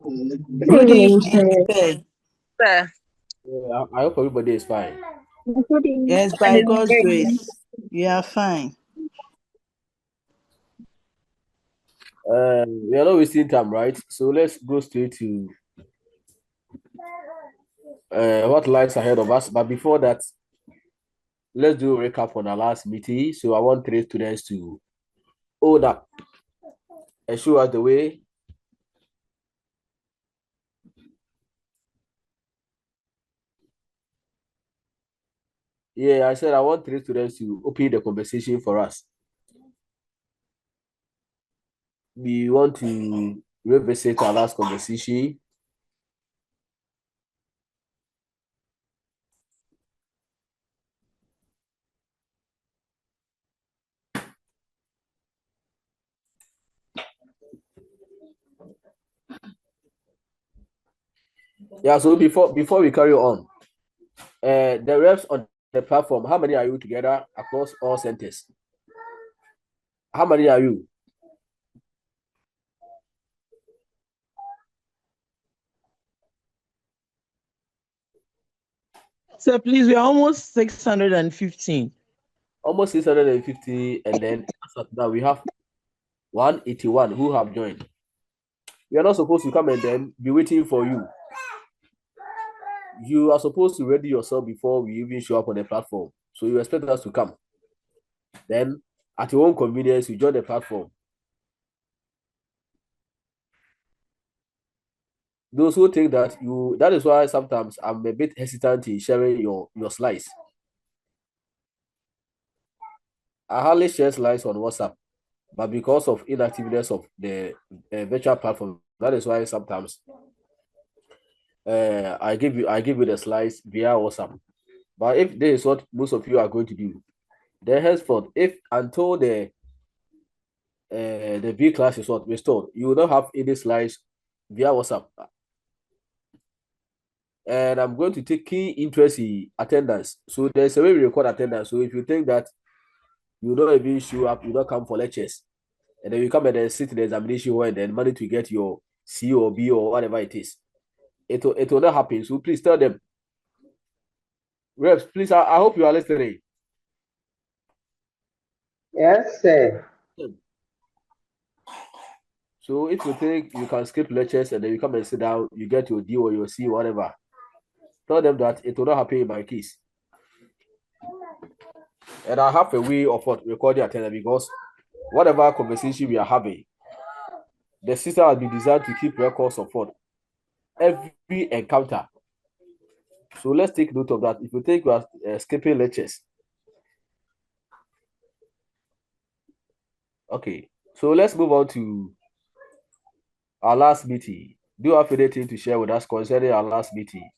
Good evening, sir. Sir. Yeah, I hope everybody is fine. Yes, by God's grace, we are fine. We are not wasting time, right? So let's go straight to what lies ahead of us. But before that, let's do a recap on our last meeting. So I want 3 students to hold up and show us the way. Yeah, I said I want 3 students to open the conversation for us. We want to revisit our last conversation. Yeah, so before we carry on, the reps on the platform, how many are you together across all centers? How many are you? So please, we are almost 615. Almost 650, and then after that we have 181 who have joined. We are not supposed to come and then be waiting for you. You are supposed to ready yourself before we even show up on the platform. So you expect us to come. Then at your own convenience, you join the platform. Those who think that that is why sometimes I'm a bit hesitant in sharing your slides. I hardly share slides on WhatsApp, but because of inactiveness of the virtual platform, that is why sometimes I give you the slides via WhatsApp. But if this is what most of you are going to do, then henceforth, if until the B class is not restored, you will not have any slides via WhatsApp. And I'm going to take key interest in attendance. So there's a way we record attendance. So if you think that you don't even show up, you don't come for lectures, and then you come and then sit in the examination hall and then manage to get your C or B or whatever it is, it will not happen. So please tell them. Reps, please, I hope you are listening. Yes, sir. So if you think you can skip lectures and then you come and sit down, you get your D or your C or whatever, tell them that it will not happen in my case. And I have a way of recording attendance because whatever conversation we are having, the system has been designed to keep records of every encounter. So let's take note of that. If you think you are skipping lectures, okay. So let's move on to our last meeting. Do you have anything to share with us concerning our last meeting?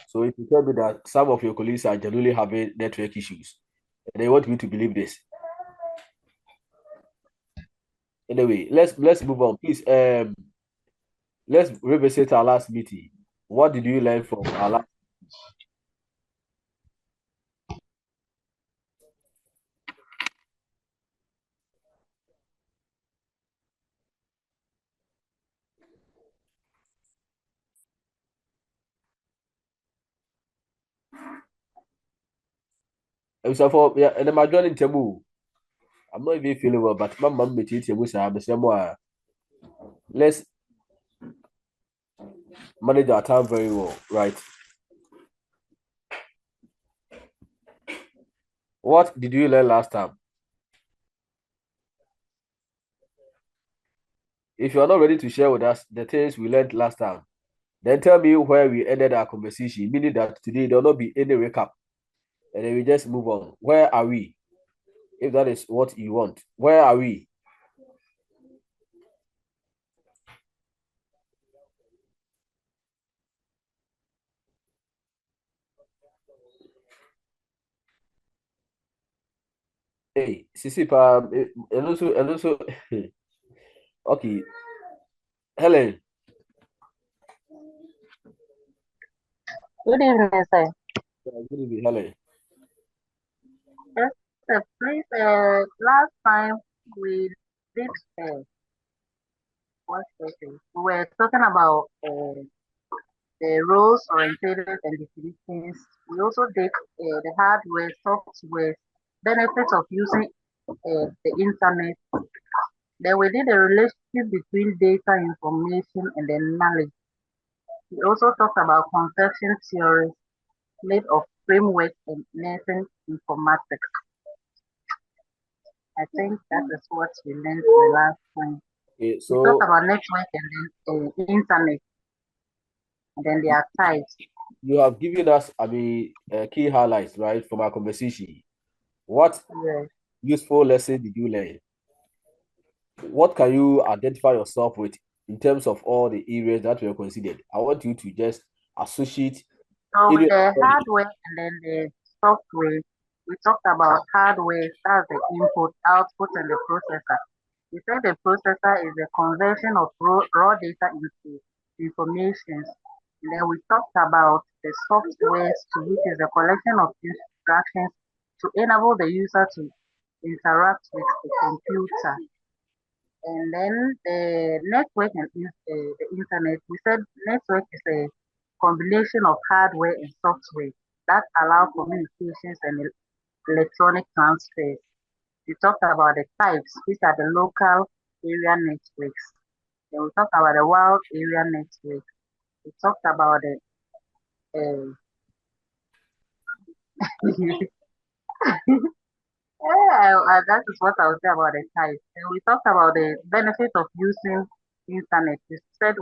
So if you tell me that some of your colleagues are genuinely having network issues, and they want me to believe this. Anyway, let's move on. Please, let's revisit our last meeting. What did you learn from our last? So for yeah, and I'm joining Temu. I'm not even feeling well, but my mom made it. Let's manage our time very well, right? What did you learn last time? If you are not ready to share with us the things we learned last time, then tell me where we ended our conversation, meaning that today there will not be any recap. And then we just move on. Where are we? If that is what you want, where are we? Hey, Sisi, and also, okay, Helen. Good evening, sir. Good evening, Helen. Yes, sir. Please, last time we did, what was it? We were talking about the roles oriented and definitions. We also did the hardware, software, benefits of using the internet. Then we did a relationship between data information and then knowledge. We also talked about conception theories made of framework and nursing informatics. I think that is what we learned the last time. Okay, We talked so about network and then internet, and then their types. you have given us, key highlights, right, from our conversation. What Yes. useful lesson did you learn? What can you identify yourself with in terms of all the areas that were considered? I want you to just associate So areas. the hardware and then the software. We talked about hardware, that's the input, output, and the processor. We said the processor is the conversion of raw data into information. And then we talked about the software, which is a collection of instructions to enable the user to interact with the computer. And then the network and the internet, we said network is a combination of hardware and software that allow communications and electronic transfers. We talked about the types, which are the local area networks. Then we talked about the wild area network. We talked about the yeah, that is what I would say about the types. And we talked about the benefit of using internet. We said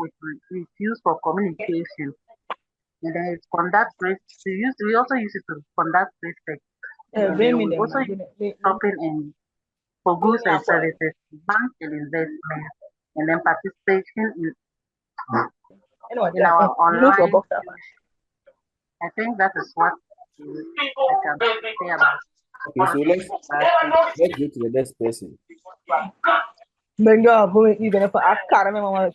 it's used for communication. And then it's conduct research. We also use it to conduct research. And then we also use shopping and for goods and services, bank and investment, and then participation in our online. I think that is what I can say about Okay, so what let's last week. go to the next person. Benga, boy, you're gonna put a car, mama.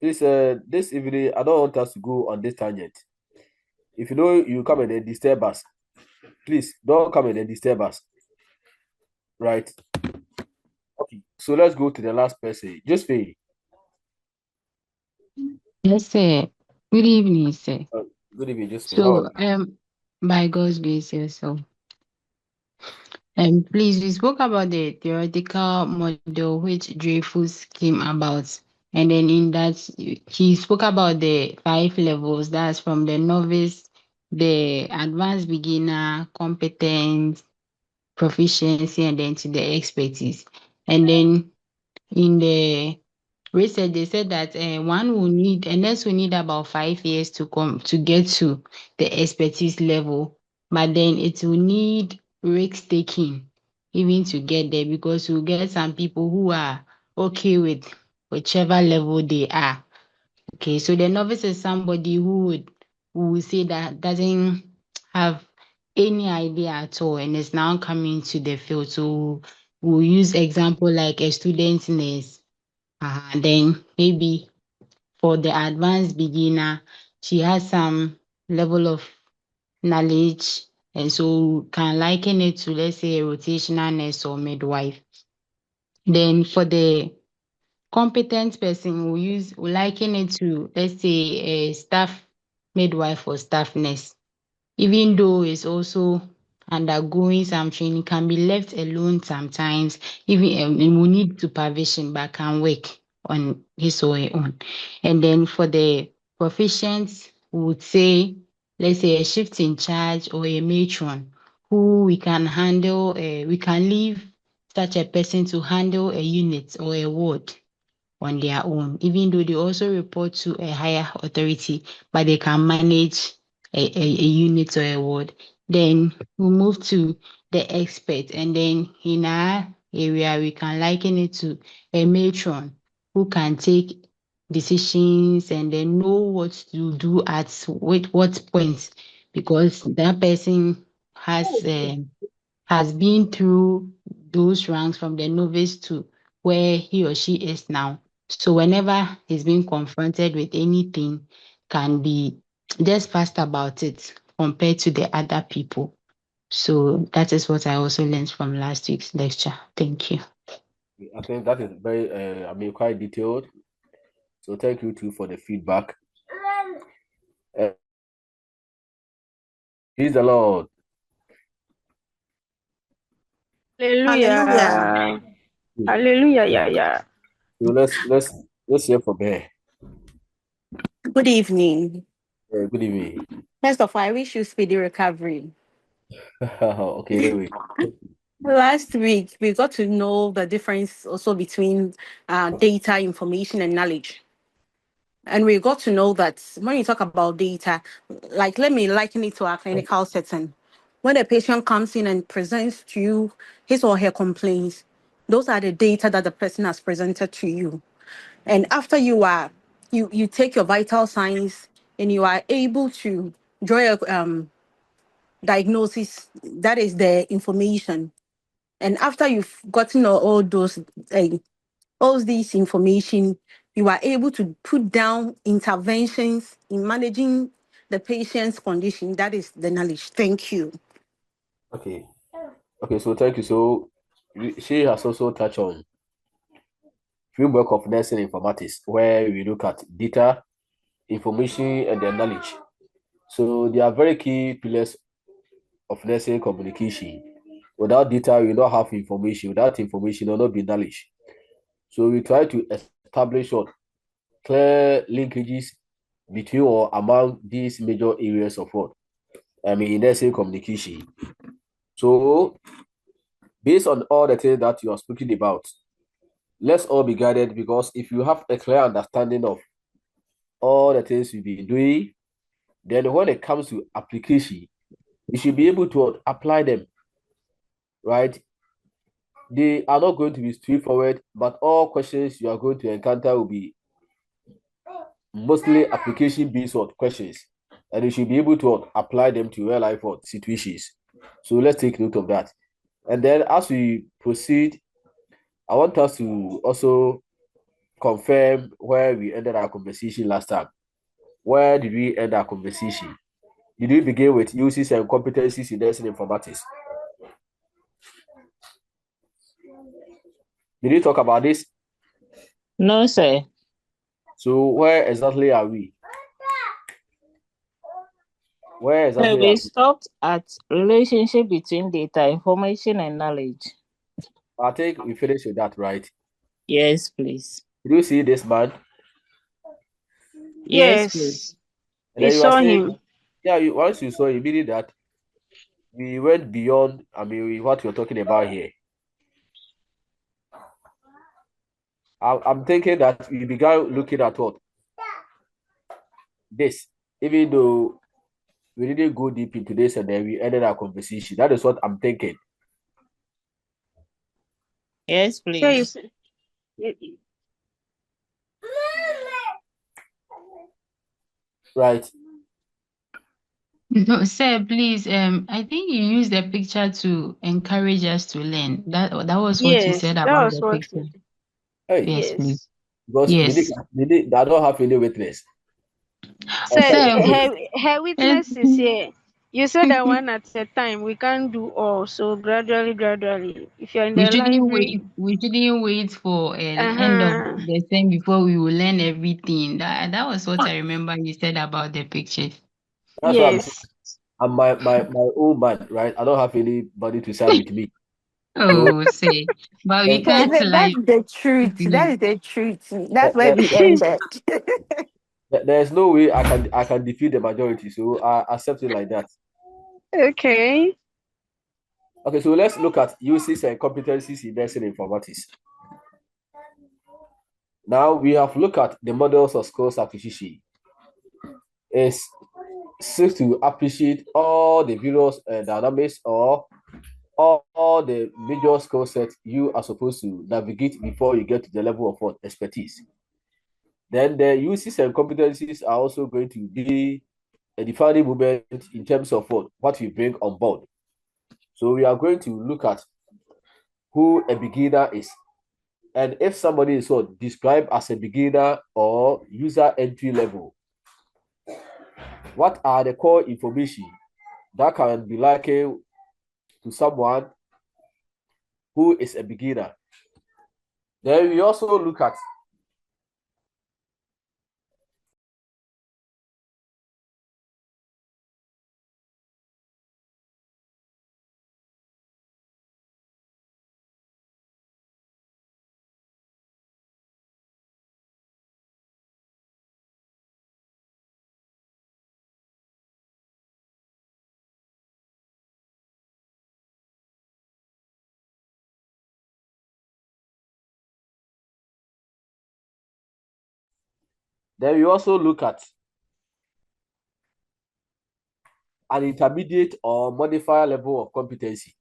Please, this evening, I don't want us to go on this tangent. If you know you come and then disturb us, please don't come and then disturb us. Right? Okay, so let's go to the last person. Just pay. Yes, sir. Good evening, sir. Good evening, just pay. How are So, you? by God's grace, yes, so, please, we spoke about the theoretical model which Dreyfus came about, and then in that he spoke about the 5 levels. That's from the novice, the advanced beginner, competent, proficiency, and then to the expertise. And then in the research, they said that one will need, a nurse will need about 5 years to come to get to the expertise level, but then it will need risk taking even to get there, because we'll get some people who are okay with whichever level they are. Okay, so the novice is somebody who would say that doesn't have any idea at all and is now coming to the field. So we'll use example like a student nurse. Then maybe for the advanced beginner, she has some level of knowledge, and so can liken it to, let's say, a rotational nurse or midwife. Then for the competent person, we liken it to, let's say, a staff midwife or staff nurse. Even though it's also undergoing some training, can be left alone sometimes, even will need supervision, but can work on his or her own. And then for the proficient, we would say, let's say, a shift in charge or a matron who we can handle, we can leave such a person to handle a unit or a ward on their own, even though they also report to a higher authority, but they can manage a unit or a ward. Then we move to the expert, and then in our area, we can liken it to a matron who can take decisions and then know what to do at with what points, because that person has has been through those ranks from the novice to where he or she is now. So whenever he's being confronted with anything, can be just fast about it compared to the other people. So that is what I also learned from last week's lecture. Thank you. I think that is very, quite detailed. So thank you too for the feedback. Praise the Lord. Hallelujah. Hallelujah. Yeah. So let's hear from her. Good evening. Good evening. First of all, I wish you speedy recovery. Okay, anyway. Last week, we got to know the difference also between data, information, and knowledge. And we got to know that when you talk about data, like let me liken it to our clinical setting. When a patient comes in and presents to you his or her complaints, those are the data that the person has presented to you. And after you take your vital signs and you are able to draw a diagnosis, that is the information. And after you've gotten all these information, you are able to put down interventions in managing the patient's condition. That is the knowledge. Thank you. Okay. So thank you. So she has also touched on framework of nursing informatics, where we look at data, information, and the knowledge. So they are very key pillars of nursing communication. Without data, we don't have information. Without information, there will not be knowledge. So we try to establish clear linkages between or among these major areas of what nursing communication. So based on all the things that you are speaking about, let's all be guided, because if you have a clear understanding of all the things you've been doing, then when it comes to application, you should be able to apply them, right? They are not going to be straightforward, but all questions you are going to encounter will be mostly application-based questions, and you should be able to apply them to real life situations. So let's take note of that. And then as we proceed, I want us to also confirm where we ended our conversation last time. Where did we end our conversation? Did we begin with uses and competencies in nursing informatics? Did we talk about this? No, sir. So where exactly are we? Where exactly we stopped at relationship between data, information, and knowledge. I think we finished with that, right? Yes, please. Did you see this man? Yes, please. We saw him. Yeah, once you saw him, meaning that we went beyond, what we're talking about here. I'm thinking that we began looking at what? This, even though we didn't go deep into this and then we ended our conversation. That is what I'm thinking. Yes, please. Right. No, sir, please. I think you used the picture to encourage us to learn. That was what you said about the picture. Hey. Yes, please. Because yes. I don't have any witness. Sir, her witness is here. You said that one at a time. We can't do all. So gradually. If you're in the library, we shouldn't wait for the end of the thing before we will learn everything. That was what I remember you said about the picture. That's what I'm my own man, right? I don't have anybody to side with me. Oh, say, but we can't That's the truth. That is the truth. That's where we ended. There's no way I can defeat the majority, so I accept it like that. Okay, so let's look at uses and competencies in nursing informatics. Now we have looked at the models of skills acquisition. It seeks to appreciate all the various dynamics or all the major skill sets you are supposed to navigate before you get to the level of expertise. Then the uses and competencies are also going to be a defining moment in terms of what we bring on board. So we are going to look at who a beginner is. And if somebody is described as a beginner or user entry level, What are the core information that can be likened to someone who is a beginner? Then we also look at then we also look at an intermediate or modifier level of competency.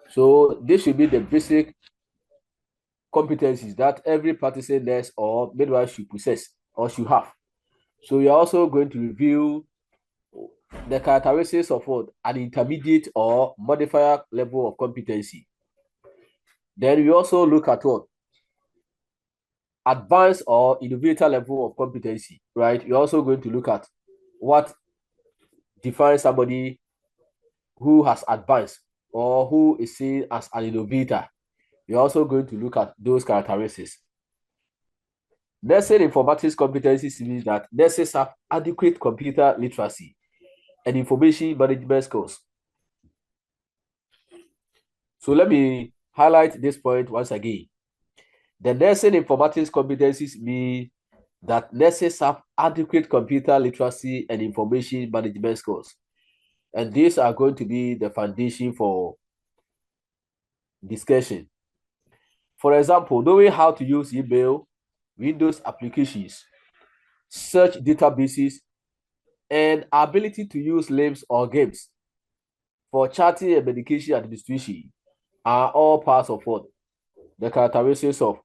So this should be the basic competencies that every practicing nurse or midwife should possess or should have. So we are also going to review the characteristics of what an intermediate or modifier level of competency. Then we also look at what advanced or innovator level of competency, right? We're also going to look at what defines somebody who has advanced or who is seen as an innovator. We're also going to look at those characteristics. Nursing informatics competencies means that nurses have adequate computer literacy and information management skills. So let me highlight this point once again. The nursing informatics competencies mean that nurses have adequate computer literacy and information management skills. And these are going to be the foundation for discussion. For example, knowing how to use email, Windows applications, search databases, and ability to use LIMS or games for charting and medication administration are all parts of what? The characteristics of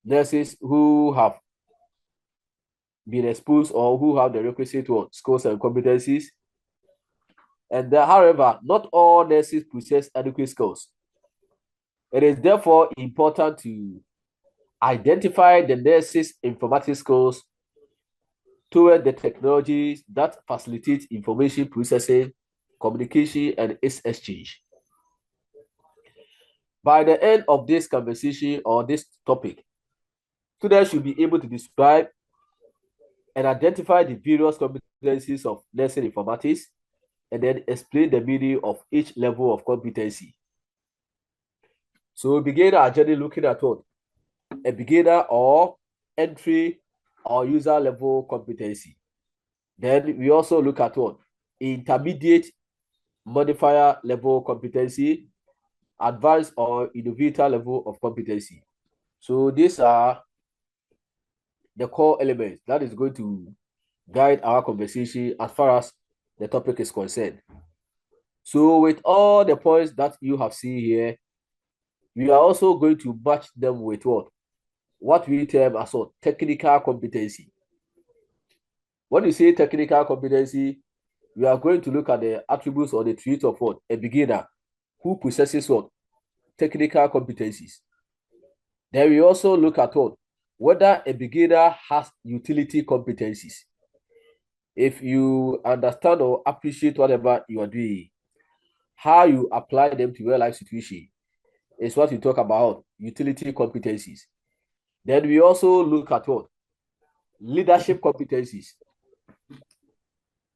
nurses who have been exposed or who have the requisite skills and competencies. And however, not all nurses possess adequate skills. It is therefore important to identify the nurses' informatics skills toward the technologies that facilitate information processing, communication, and its exchange. By the end of this conversation or this topic, students should be able to describe and identify the various competencies of nursing informatics and then explain the meaning of each level of competency. So we begin our journey looking at what? A beginner or entry or user level competency. Then we also look at what? Intermediate modifier level competency, advanced or innovator level of competency. So these are the core elements that is going to guide our conversation as far as the topic is concerned. So with all the points that you have seen here, we are also going to match them with what? What we term as a technical competency. When you say technical competency, we are going to look at the attributes or the traits of what? A beginner who possesses what? Technical competencies. Then we also look at what? Whether a beginner has utility competencies. If you understand or appreciate whatever you are doing, how you apply them to real life situation is what we talk about, utility competencies. Then we also look at what? Leadership competencies.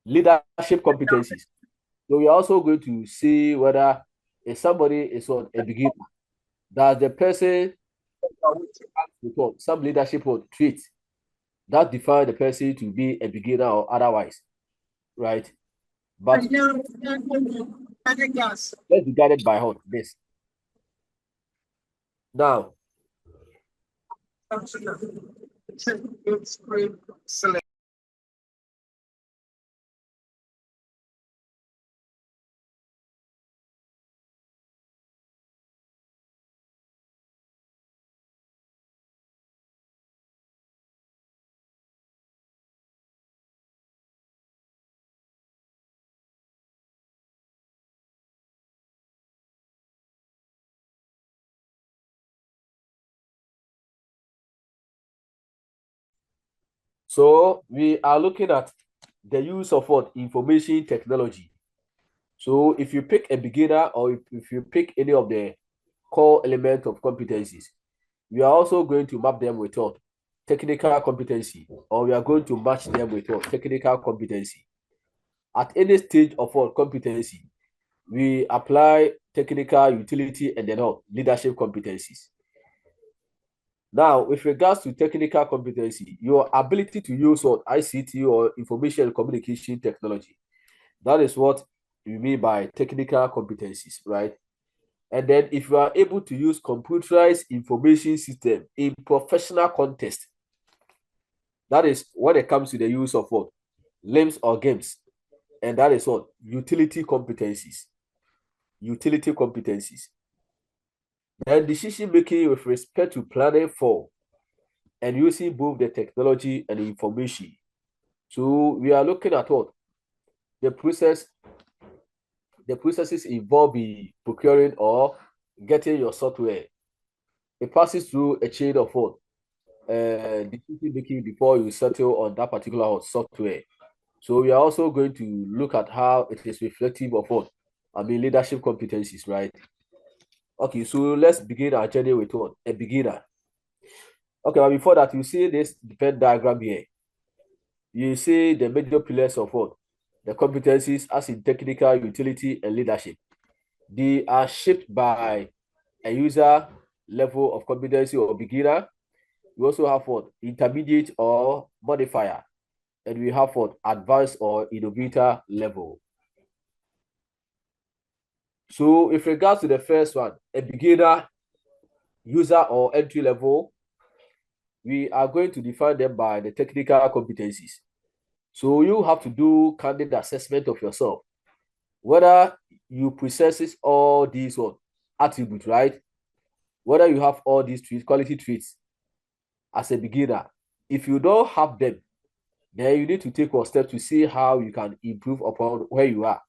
Leadership competencies. So we are also going to see whether if somebody is what, a beginner, does the person with some leadership traits that define the person to be a beginner or otherwise, right? But let's be guided by this. Now, So we are looking at the use of what? Information technology. So if you pick a beginner or if you pick any of the core element of competencies, we are also going to map them with what? Technical competency, or we are going to match them with what? Technical competency. At any stage of what competency, we apply technical utility and then what? Leadership competencies. Now, with regards to technical competency, your ability to use what ICT or information and communication technology, that is what we mean by technical competencies, right? And then if you are able to use computerized information system in professional context, that is when it comes to the use of what? LIMS or games. And that is what? Utility competencies. Utility competencies. Then decision making with respect to planning for and using both the technology and the information. So we are looking at what? The processes involved in procuring or getting your software. It passes through a chain of what? Decision making before you settle on that particular software. So we are also going to look at how it is reflective of what? Leadership competencies, right? Okay, so let's begin our journey with what? A beginner. Okay, but before that, you see this Venn diagram here. You see the major pillars of what? The competencies as in technical, utility, and leadership. They are shaped by a user level of competency or beginner. We also have what? Intermediate or modifier. And we have what? Advanced or innovator level. So with regards to the first one, a beginner, user, or entry level, we are going to define them by the technical competencies. So you have to do candid assessment of yourself, whether you possess all these attributes, right? Whether you have all these traits, quality traits as a beginner. If you don't have them, then you need to take a step to see how you can improve upon where you are.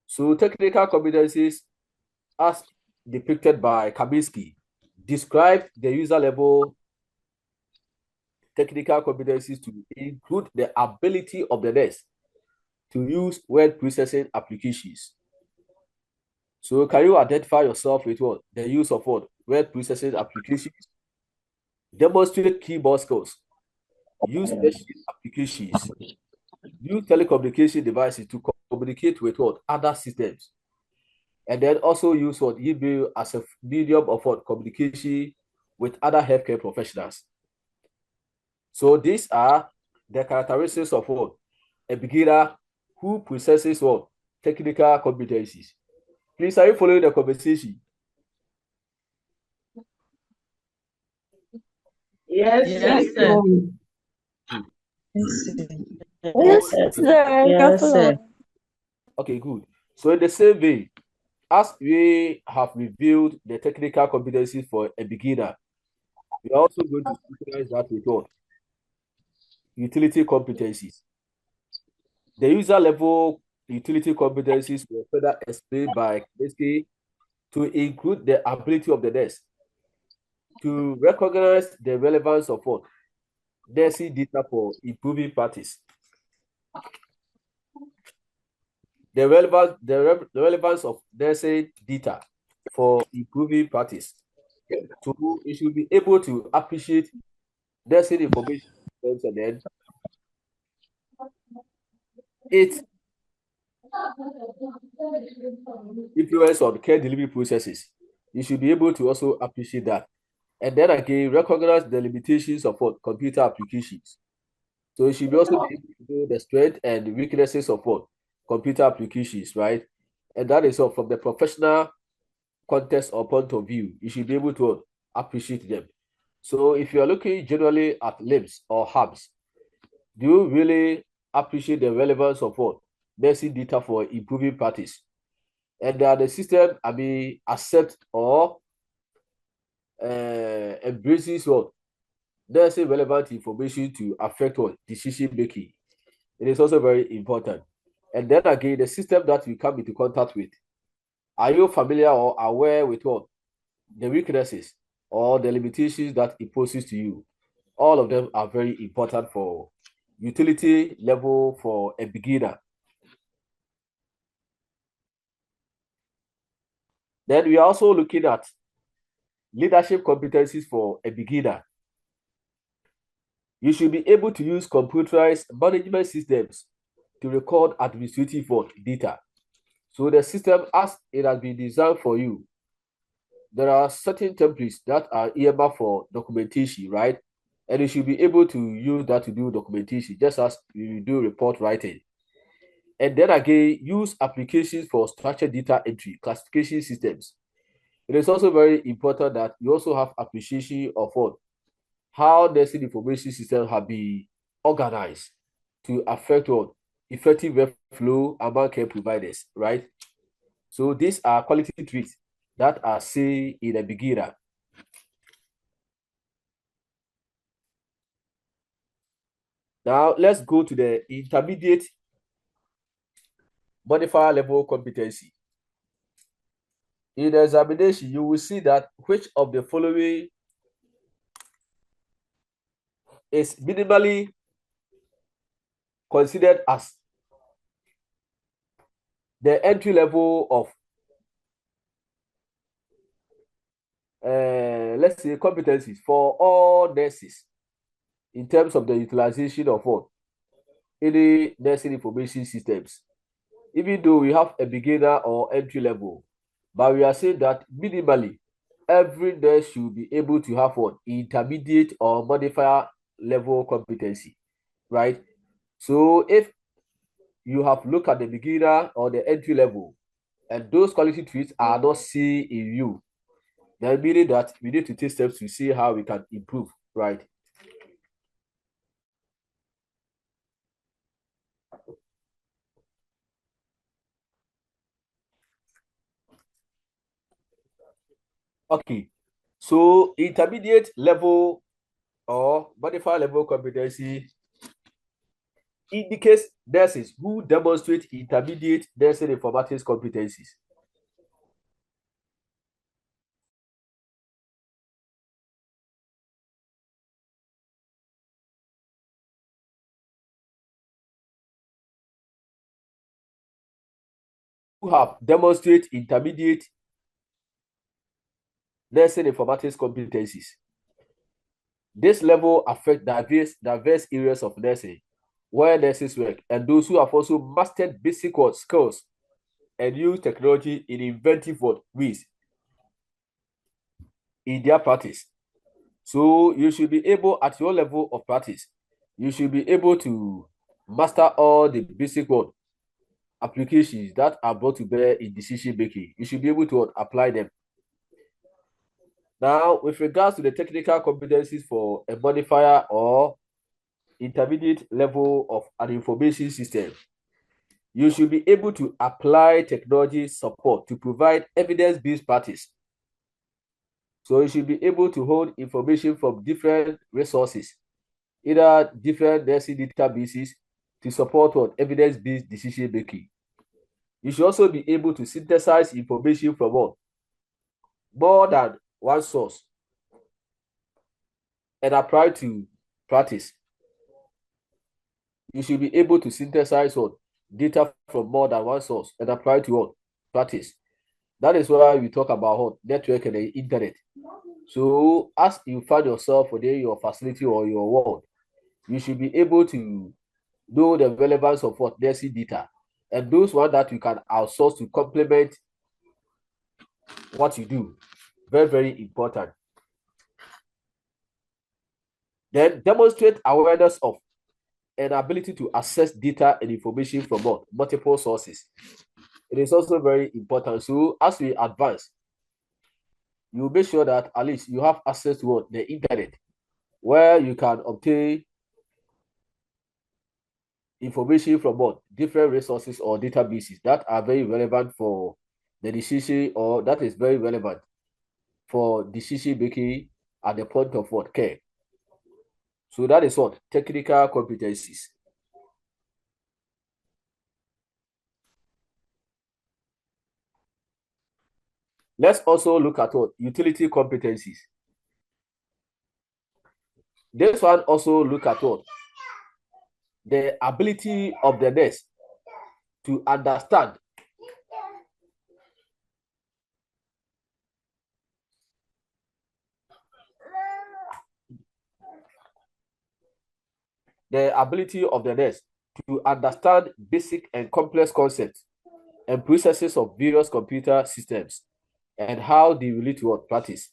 So technical competencies, as depicted by Kaminsky, describe the user level technical competencies to include the ability of the nurse to use word processing applications. So can you identify yourself with what? The use of what? Word processing applications. Demonstrate keyboard skills. Use machine applications. Use telecommunication devices to communicate with what? Other systems. And then also use what? Email as a medium of what? Communication with other healthcare professionals. So these are the characteristics of what? A beginner who possesses what? Technical competencies. Please, are you following the conversation? Yes, Yes, sir. Yes, sir. Yes, sir. Okay, good. So in the same way, as we have reviewed the technical competencies for a beginner, we are also going to utilize that with what? Utility competencies. The user level utility competencies were further explained by Kaminsky to include the ability of the nurse to recognize the relevance of what? Nursing data for improving practice. The relevance of nursing data for improving practice. So you should be able to appreciate nursing information and then its influence on care delivery processes. You should be able to also appreciate that. And then again, recognize the limitations of what? Computer applications. So you should be also be able to know the strength and weaknesses of what? Computer applications, right? And that is all from the professional context or point of view. You should be able to appreciate them. So if you are looking generally at LIMS or hubs, do you really appreciate the relevance of what? Nursing data for improving practice? And the system, accept or embraces what? Nursing relevant information to affect what? Decision making. It is also very important. And then again, the system that you come into contact with, are you familiar or aware with what? The weaknesses or the limitations that it poses to you? All of them are very important for utility level for a beginner. Then we are also looking at leadership competencies for a beginner. You should be able to use computerized management systems to record administrative work data. So the system, as it has been designed for you, there are certain templates that are earmarked for documentation, right? And you should be able to use that to do documentation, just as you do report writing. And then again, use applications for structured data entry, classification systems. It is also very important that you also have appreciation of what, how nursing information systems have been organized to affect what effective workflow among care providers, right? So these are quality traits that are seen in a beginner. Now let's go to the intermediate modifier level competency. In the examination, you will see that which of the following is minimally considered as the entry level of let's say competencies for all nurses in terms of the utilization of what any nursing information systems. Even though we have a beginner or entry level, but we are saying that minimally every nurse should be able to have what intermediate or modifier level competency, right? So if you have looked at the beginner or the entry level and those quality traits are not seen in you, then meaning that we need to take steps to see how we can improve, right? Okay, so intermediate level or modifier level competency indicates nurses who demonstrate intermediate nursing informatics competencies. Who have demonstrate intermediate nursing informatics competencies. This level affects diverse areas of nursing where nurses work, and those who have also mastered basic skills and use technology in inventive ways in their practice. So you should be able, at your level of practice, you should be able to master all the basic applications that are brought to bear in decision making. You should be able to apply them. Now, with regards to the technical competencies for a modifier or intermediate level of an information system, you should be able to apply technology support to provide evidence-based practice. So you should be able to hold information from different resources, either different nursing databases, to support what evidence-based decision making. You should also be able to synthesize information from what more than one source and apply to practice. You should be able to synthesize what data from more than one source and apply to what practice. That is why we talk about what network and the internet. So as you find yourself within your facility or your world, you should be able to know the relevance of what nursing data and those ones that you can outsource to complement what you do. Very, very important. Then demonstrate awareness of and ability to access data and information from multiple sources. It is also very important. So as we advance, you make sure that at least you have access to the internet, where you can obtain information from different resources or databases that are very relevant for the decision, or that is very relevant for decision making at the point of care. So that is what technical competencies. Let's also look at what utility competencies. This one also look at what? The ability of the nurse to understand to understand basic and complex concepts and processes of various computer systems and how they relate to what practice.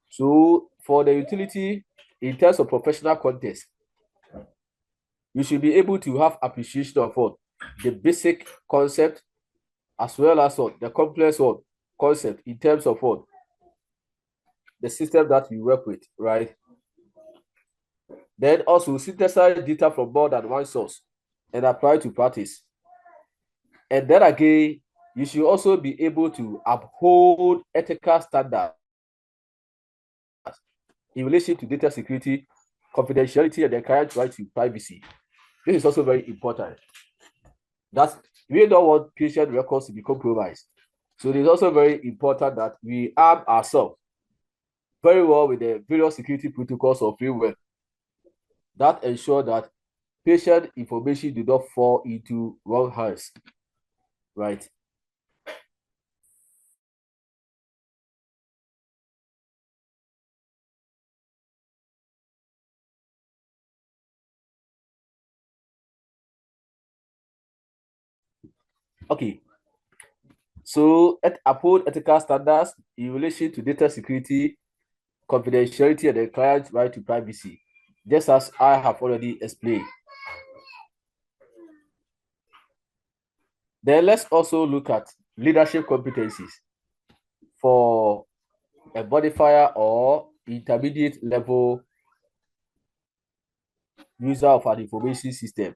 So for the utility in terms of professional context, you should be able to have appreciation of what the basic concept as well as what the complex what concept in terms of what the system that you work with, right? Then also synthesize data from more than one source and apply to practice. And then again, you should also be able to uphold ethical standards in relation to data security, confidentiality, and the client's right to privacy. This is also very important. That we don't want patient records to be compromised. So it is also very important that we arm ourselves very well with the various security protocols of framework that ensure that patient information do not fall into wrong hands, right? Okay, so uphold ethical standards in relation to data security, confidentiality, and the client's right to privacy, just as I have already explained. Then let's also look at leadership competencies for a modifier or intermediate level user of an information system.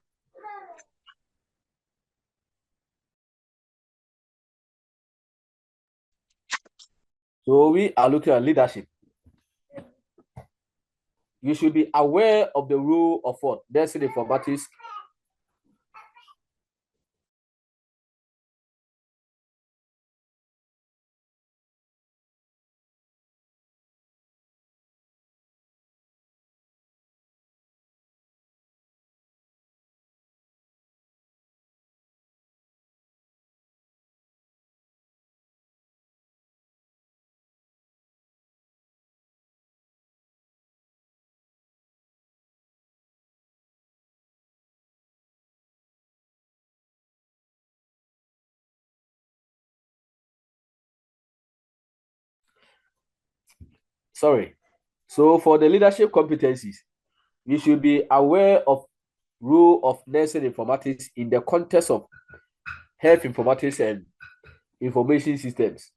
So we are looking at leadership. You should be aware of the role of what? Nursing informatics. Sorry. So for the leadership competencies, you should be aware of role of nursing informatics in the context of health informatics and information systems.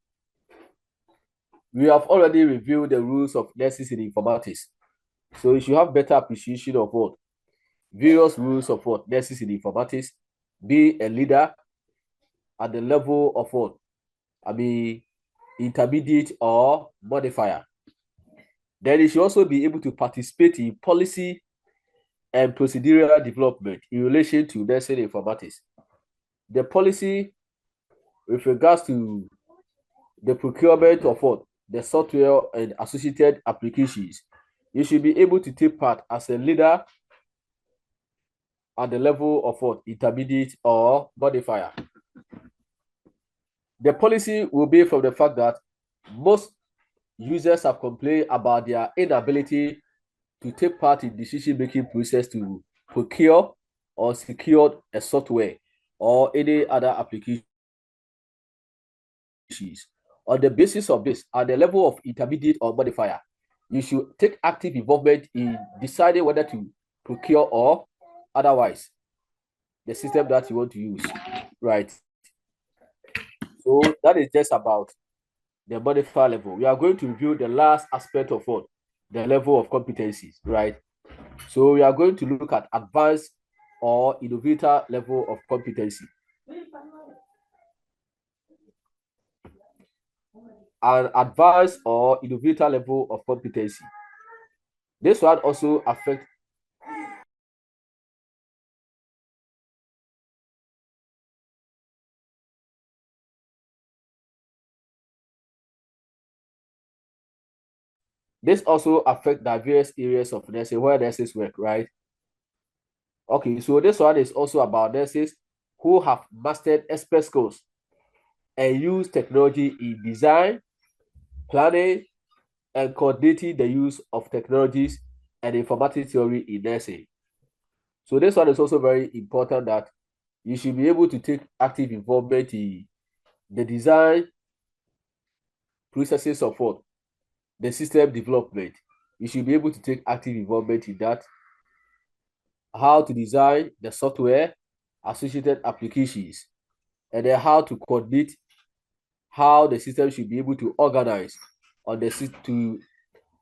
We have already reviewed the rules of nurses in informatics. So you should have better appreciation of what? Various rules of what? Nurses in informatics. Be a leader at the level of what? Intermediate or modifier. Then you should also be able to participate in policy and procedural development in relation to nursing informatics. The policy with regards to the procurement of what? The software and associated applications. You should be able to take part as a leader at the level of what? Intermediate or modifier. The policy will be from the fact that most users have complained about their inability to take part in decision-making process to procure or secure a software or any other applications. On the basis of this, at the level of intermediate or modifier, you should take active involvement in deciding whether to procure or otherwise the system that you want to use, right? So that is just about the modifier level. We are going to review the last aspect of what? The level of competencies, right? So we are going to look at advanced or innovator level of competency. An advanced or innovator level of competency. This one also affects This also affects diverse areas of nursing where nurses work, right? Okay, so this one is also about nurses who have mastered expert skills and use technology in design, planning, and coordinating the use of technologies and informatics theory in nursing. So this one is also very important that you should be able to take active involvement in the design, processes support, the system development. You should be able to take active involvement in that, how to design the software, associated applications, and then how to coordinate how the system should be able to organize on the to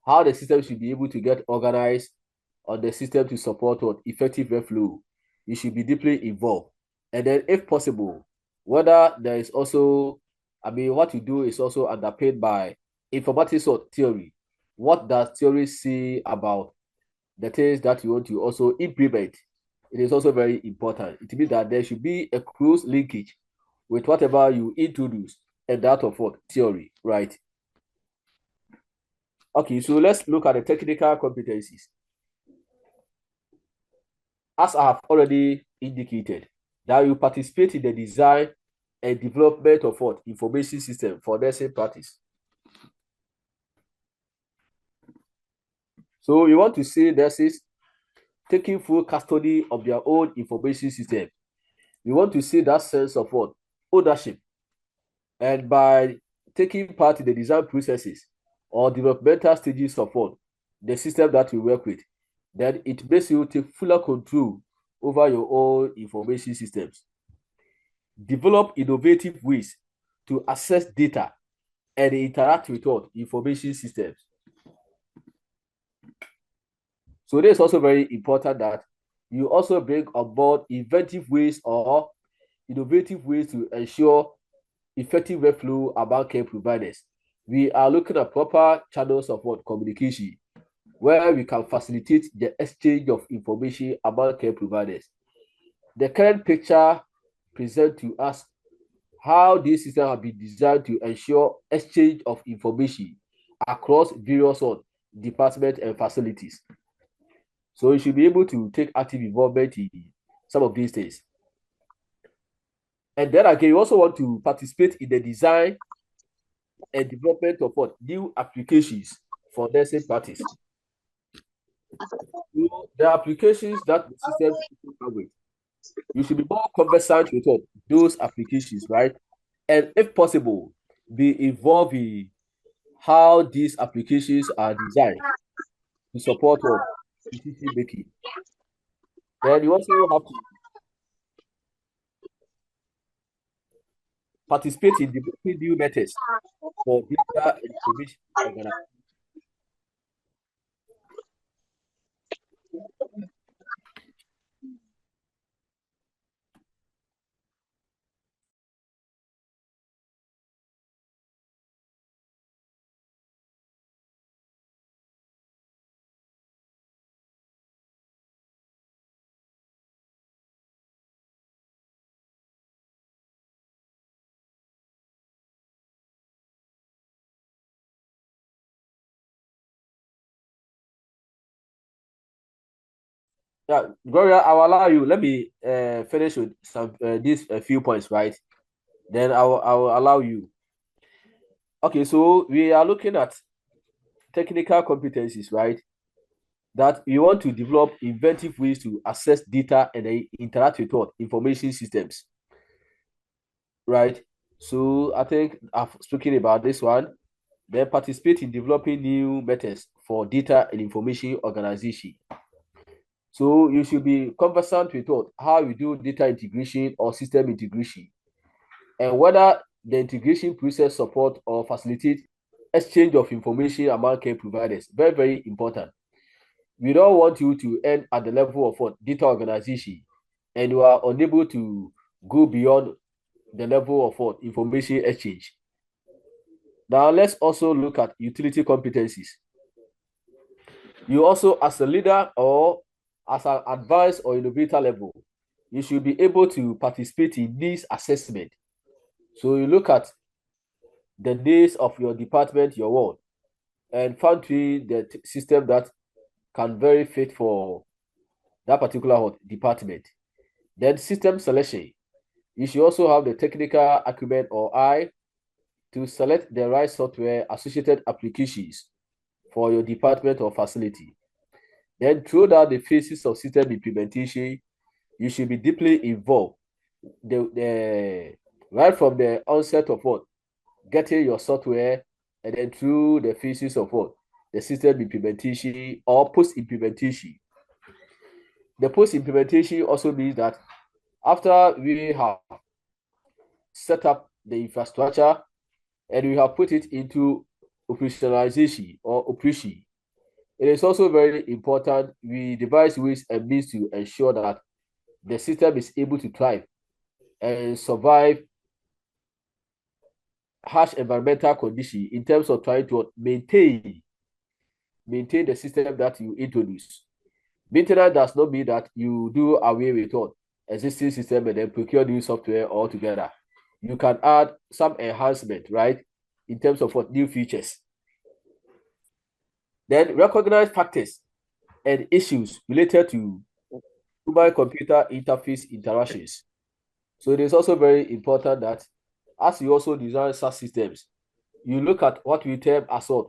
how the system should be able to get organized on the system to support what effective workflow. You should be deeply involved. And then if possible, whether there is also, what you do is also underpinned by informatics or theory. What does theory say about the things that you want to also implement? It is also very important. It means that there should be a close linkage with whatever you introduce and that of what theory, right? Okay, so let's look at the technical competencies. As I have already indicated, that you participate in the design and development of what information system for nursing practice. So you want to see nurses taking full custody of their own information system. You want to see that sense of what ownership, and by taking part in the design processes or developmental stages of what the system that you work with, then it makes you take fuller control over your own information systems. Develop innovative ways to access data and interact with what information systems. So this is also very important that you also bring on board inventive ways or innovative ways to ensure effective workflow among care providers. We are looking at proper channels of what communication where we can facilitate the exchange of information among care providers. The current picture presents to us how this system has been designed to ensure exchange of information across various departments and facilities. So you should be able to take active involvement in some of these things. And then again, you also want to participate in the design and development of what new applications for nursing practice. So the applications that the system with, you should be more conversant with what those applications, right? And if possible, be involved in how these applications are designed to support what decision making. Then you also have to participate in developing new methods for data and information organization. Yeah, Gloria, I'll allow you. Let me finish with some these few points, right? Then I will allow you. Okay, so we are looking at technical competencies, right? That you want to develop inventive ways to access data and interact with what information systems, right? So I think I've spoken about this one. Then participate in developing new methods for data and information organization. So you should be conversant with what how you do data integration or system integration, and whether the integration process support or facilitate exchange of information among care providers. Very, very important. We don't want you to end at the level of what data organization, and you are unable to go beyond the level of what information exchange. Now let's also look at utility competencies. You also, as a leader or as an advisor or innovator level, you should be able to participate in needs assessment. So you look at the needs of your department, your world, and fine-tune the system that can very fit for that particular department. Then system selection. You should also have the technical acumen or eye to select the right software associated applications for your department or facility. Then throughout the phases of system implementation, you should be deeply involved. Right from the onset of getting your software, and then through the phases of the system implementation or post-implementation. The post-implementation also means that after we have set up the infrastructure and we have put it into operationalization or operation, it is also very important we devise ways and means to ensure that the system is able to thrive and survive harsh environmental conditions in terms of trying to maintain the system that you introduce. Maintenance does not mean that you do away with all existing system and then procure new software altogether. You can add some enhancement, right, in terms of what new features. Then recognize factors and issues related to human-computer interface interactions. So it is also very important that as you also design such systems, you look at what we term as what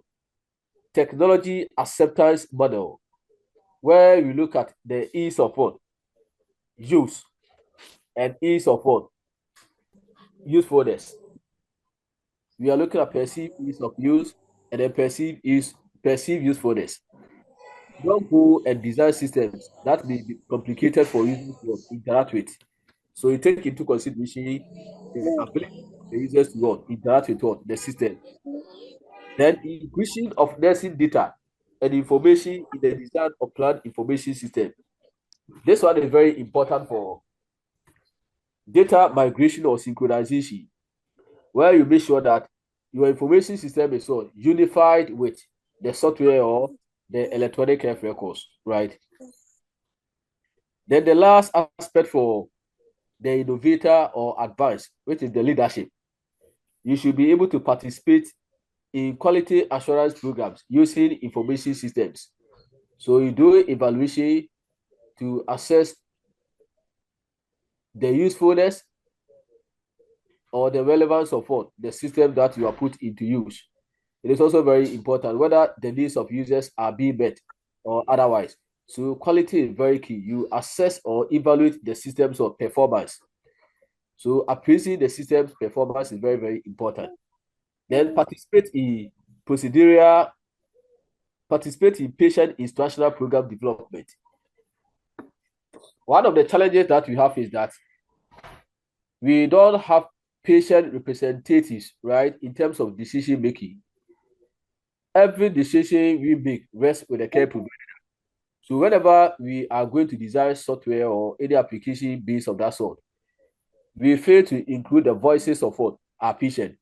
technology acceptance model, where we look at the ease of what use and ease of what usefulness. We are looking at perceived ease of use and then perceived usefulness. Don't go and design systems that may be complicated for users to interact with. So you take into consideration the ability of the users to interact with the system. Then inclusion of nursing data and information in the design of plant information system. This one is very important for data migration or synchronization, where you make sure that your information system is unified with the software or the electronic health records, right? Then the last aspect for the innovator or advance, which is the leadership. You should be able to participate in quality assurance programs using information systems. So you do evaluation to assess the usefulness or the relevance of the system that you are put into use. It is also very important whether the needs of users are being met or otherwise. So quality is very key. You assess or evaluate the system's performance. So appraising the system's performance is very, very important. Then participate in patient instructional program development. One of the challenges that we have is that we don't have patient representatives, right, in terms of decision making. Every decision we make rests with the care provider. So whenever we are going to design software or any application based on that sort, we fail to include the voices of our patient.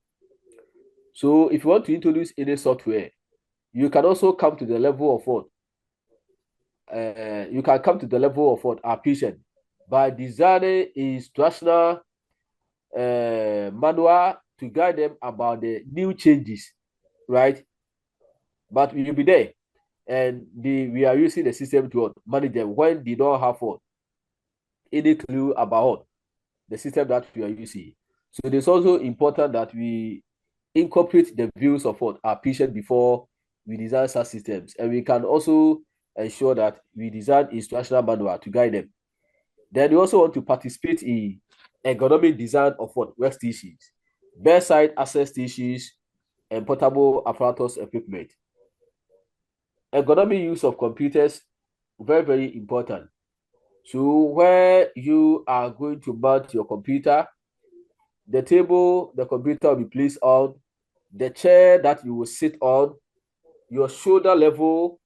So if you want to introduce any software, you can also come to the level of our patient by designing instructional manual to guide them about the new changes, right? But we will be there, and we are using the system to manage them when they don't have any clue about the system that we are using. So it is also important that we incorporate the views of our patient before we design such systems, and we can also ensure that we design instructional manual to guide them. Then we also want to participate in ergonomic design of workstations, bedside access stations, and portable apparatus equipment. Ergonomic use of computers, very, very important. So where you are going to mount your computer, the table the computer will be placed on, the chair that you will sit on, your shoulder level,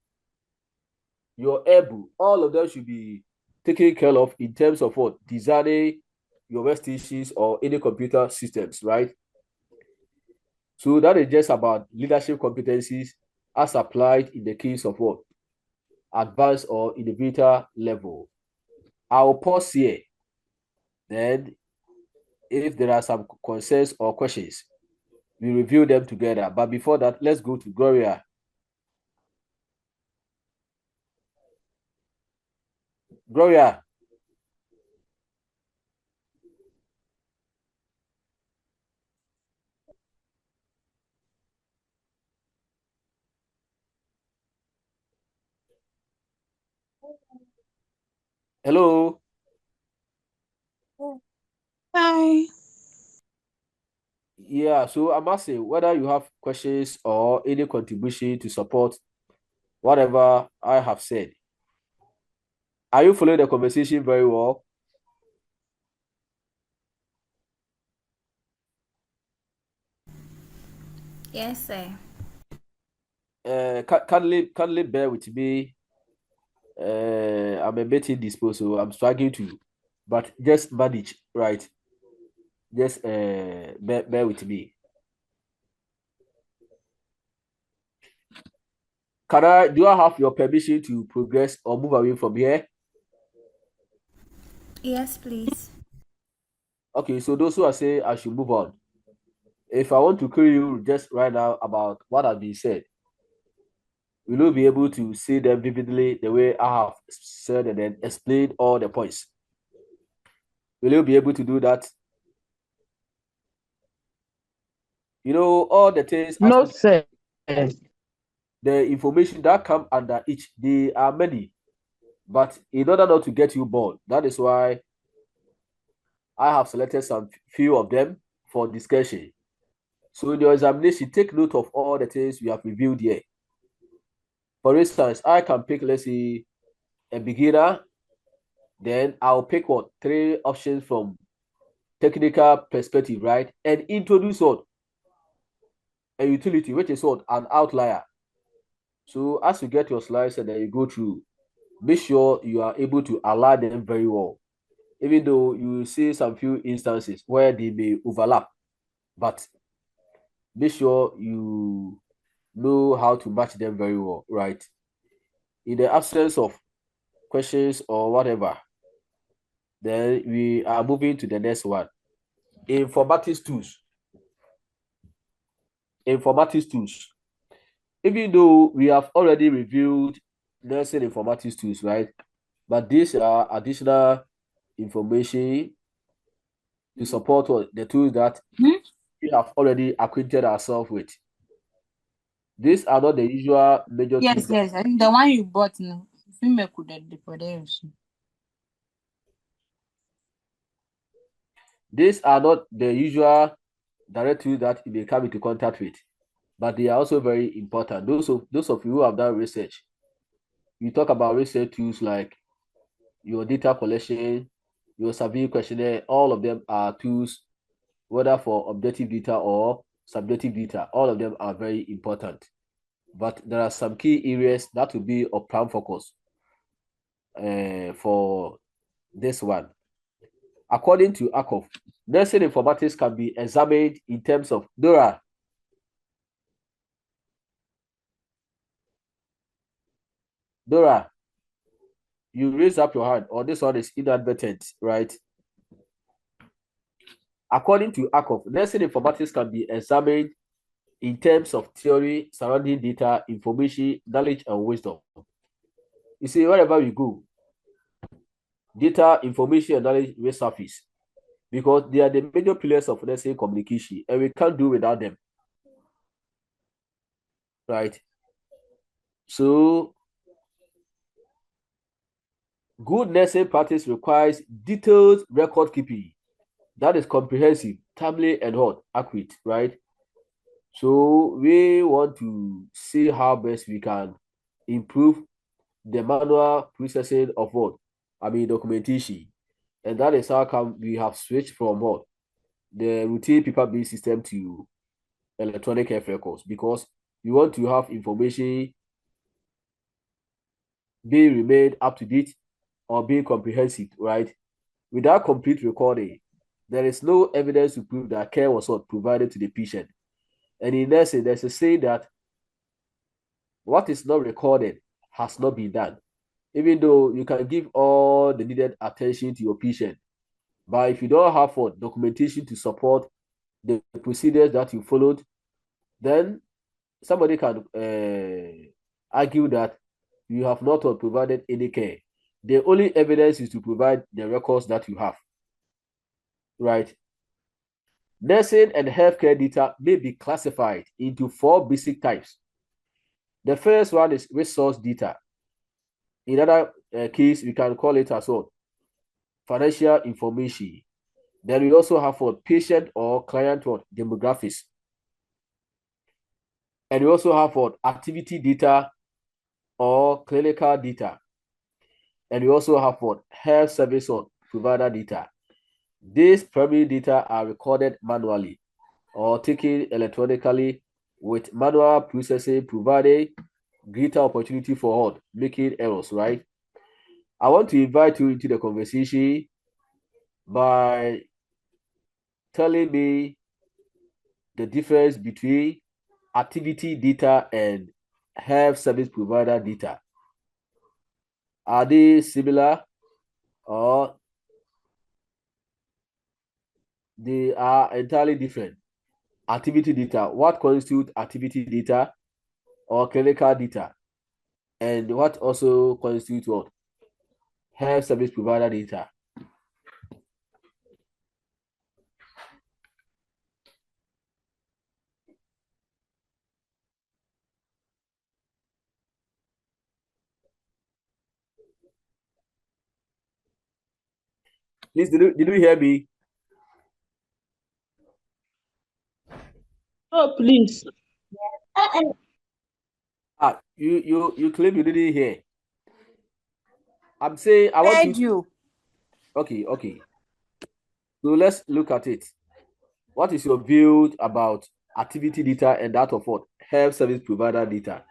your elbow, all of them should be taken care of in terms of designing your workstations or any computer systems, right? So that is just about leadership competencies as applied in the case of advanced or innovator level. I'll pause here. Then if there are some concerns or questions, we review them together. But before that, let's go to Gloria Gloria. Hello. Hi. Yeah, so I'm asking whether you have questions or any contribution to support whatever I have said. Are you following the conversation very well? Yes, sir. Kindly bear with me. I'm a bit indisposed, so I'm struggling to, but just manage, right? Just bear with me. Do I have your permission to progress or move away from here? Yes, please. Okay, so those who are saying I should move on, if I want to query you just right now about what has been said, will you be able to see them vividly the way I have said and then explained all the points? Will you be able to do that? You know, all the things. No, sir. The information that come under each, they are many. But in order not to get you bored, that is why I have selected some few of them for discussion. So in your examination, take note of all the things we have reviewed here. For instance, I can pick, let's say, a beginner, then I'll pick what? 3 options from technical perspective, right? And introduce what? A utility, which is what? An outlier. So as you get your slides and then you go through, make sure you are able to align them very well. Even though you see some few instances where they may overlap, but make sure you know how to match them very well, right? In the absence of questions or whatever, then we are moving to the next one. Informatics tools. Informatics tools. Even though we have already reviewed nursing informatics tools, right? But these are additional information to support the tools that we have already acquainted ourselves with. These are not the usual major Yes, tools. yes. I think the one you bought now. Female could have for there. These are not the usual direct tools that you may come into contact with, but they are also very important. Those of you who have done research, you talk about research tools like your data collection, your survey questionnaire, all of them are tools, whether for objective data or subjective data, all of them are very important. But there are some key areas that will be of prime focus for this one. According to ACOF, nursing informatics can be examined in terms of Dora. Dora, you raise up your hand, or this one is inadvertent, right? According to ACOF, nursing informatics can be examined in terms of theory surrounding data, information, knowledge, and wisdom. You see, wherever we go, data, information, and knowledge will surface because they are the major pillars of, let's say, communication, and we can't do without them, right? So, good nursing practice requires detailed record keeping that is comprehensive, timely, and what accurate, right? So we want to see how best we can improve the manual processing of what documentation, and that is how come we have switched from what the routine paper-based system to electronic health records, because we want to have information being remained up to date or being comprehensive, right? Without complete recording, there is no evidence to prove that care was not provided to the patient. And in nursing, there's a saying that what is not recorded has not been done. Even though you can give all the needed attention to your patient, but if you don't have what documentation to support the procedures that you followed, then somebody can argue that you have not provided any care. The only evidence is to provide the records that you have, right? Nursing and healthcare data may be classified into 4 basic types. The first one is resource data. In other case, we can call it as well financial information. Then we also have for patient or client or demographics. And we also have for activity data or clinical data. And we also have for health service or provider data. These primary data are recorded manually or taken electronically with manual processing providing greater opportunity for making errors, right? I want to invite you into the conversation by telling me the difference between activity data and health service provider data. Are they similar or they are entirely different? Activity data, what constitutes activity data or clinical data? And what also constitutes what? Health service provider data. Please, did you hear me? Oh, please. You claim you didn't hear. I'm saying I want you. Okay. So let's look at it. What is your view about activity data and that of what? Health service provider data.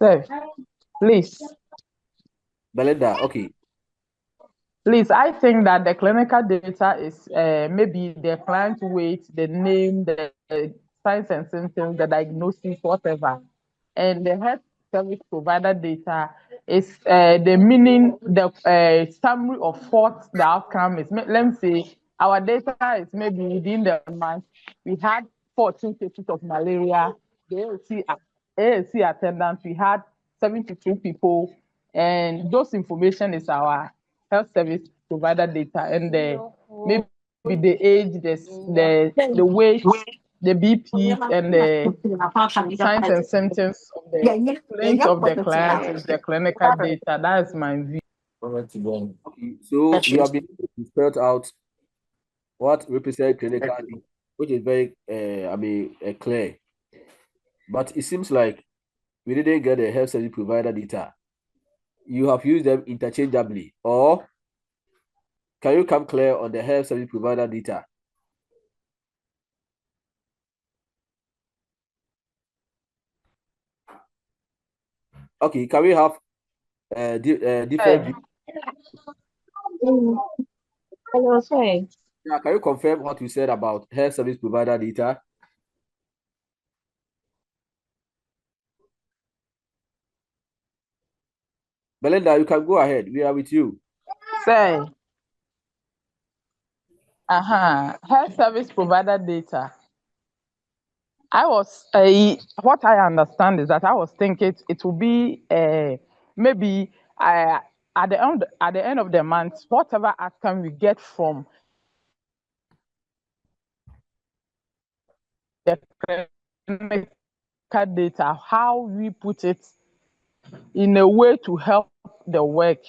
Sir, please. Belinda, okay. Please, I think that the clinical data is maybe the client weight, the name, the signs and symptoms, the diagnosis, whatever. And the health service provider data is the meaning, the summary of what the outcome is. Let me say our data is maybe within the month, we had 14 cases of malaria, the AAC attendance, we had 72 people, and those information is our health service provider data, and maybe the age, the weight, the BP, and the signs and symptoms of the complaints of the client is the clinical data. That is my view. Okay, so you have been able to spell out what represents clinical data, which is very clear. But it seems like we didn't get the health service provider data. You have used them interchangeably, or can you come clear on the health service provider data? Okay, can we have different views? Hello, sorry. Yeah, can you confirm what you said about health service provider data? Belinda, you can go ahead. We are with you. Say, health service provider data. I was what I understand is that I was thinking it will be maybe at the end of the month, whatever outcome we get from the clinical data, how we put it in a way to help the work.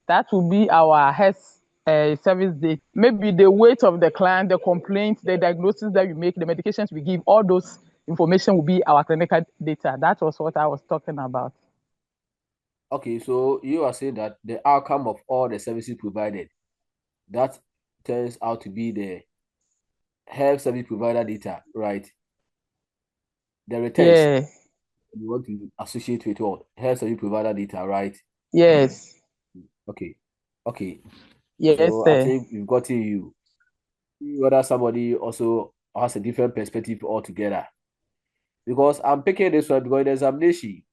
That will be our health service data. Maybe the weight of the client, the complaints, the diagnosis that we make, the medications we give, all those information will be our clinical data. That was what I was talking about. Okay, so you are saying that the outcome of all the services provided, that turns out to be the health service provider data, right? The returns. Yeah. You want to associate with what? Health service provider data, right? Yes. Okay. Yes, So sir. I think we've gotten you. Whether somebody also has a different perspective altogether. Because I'm picking this one because in examination,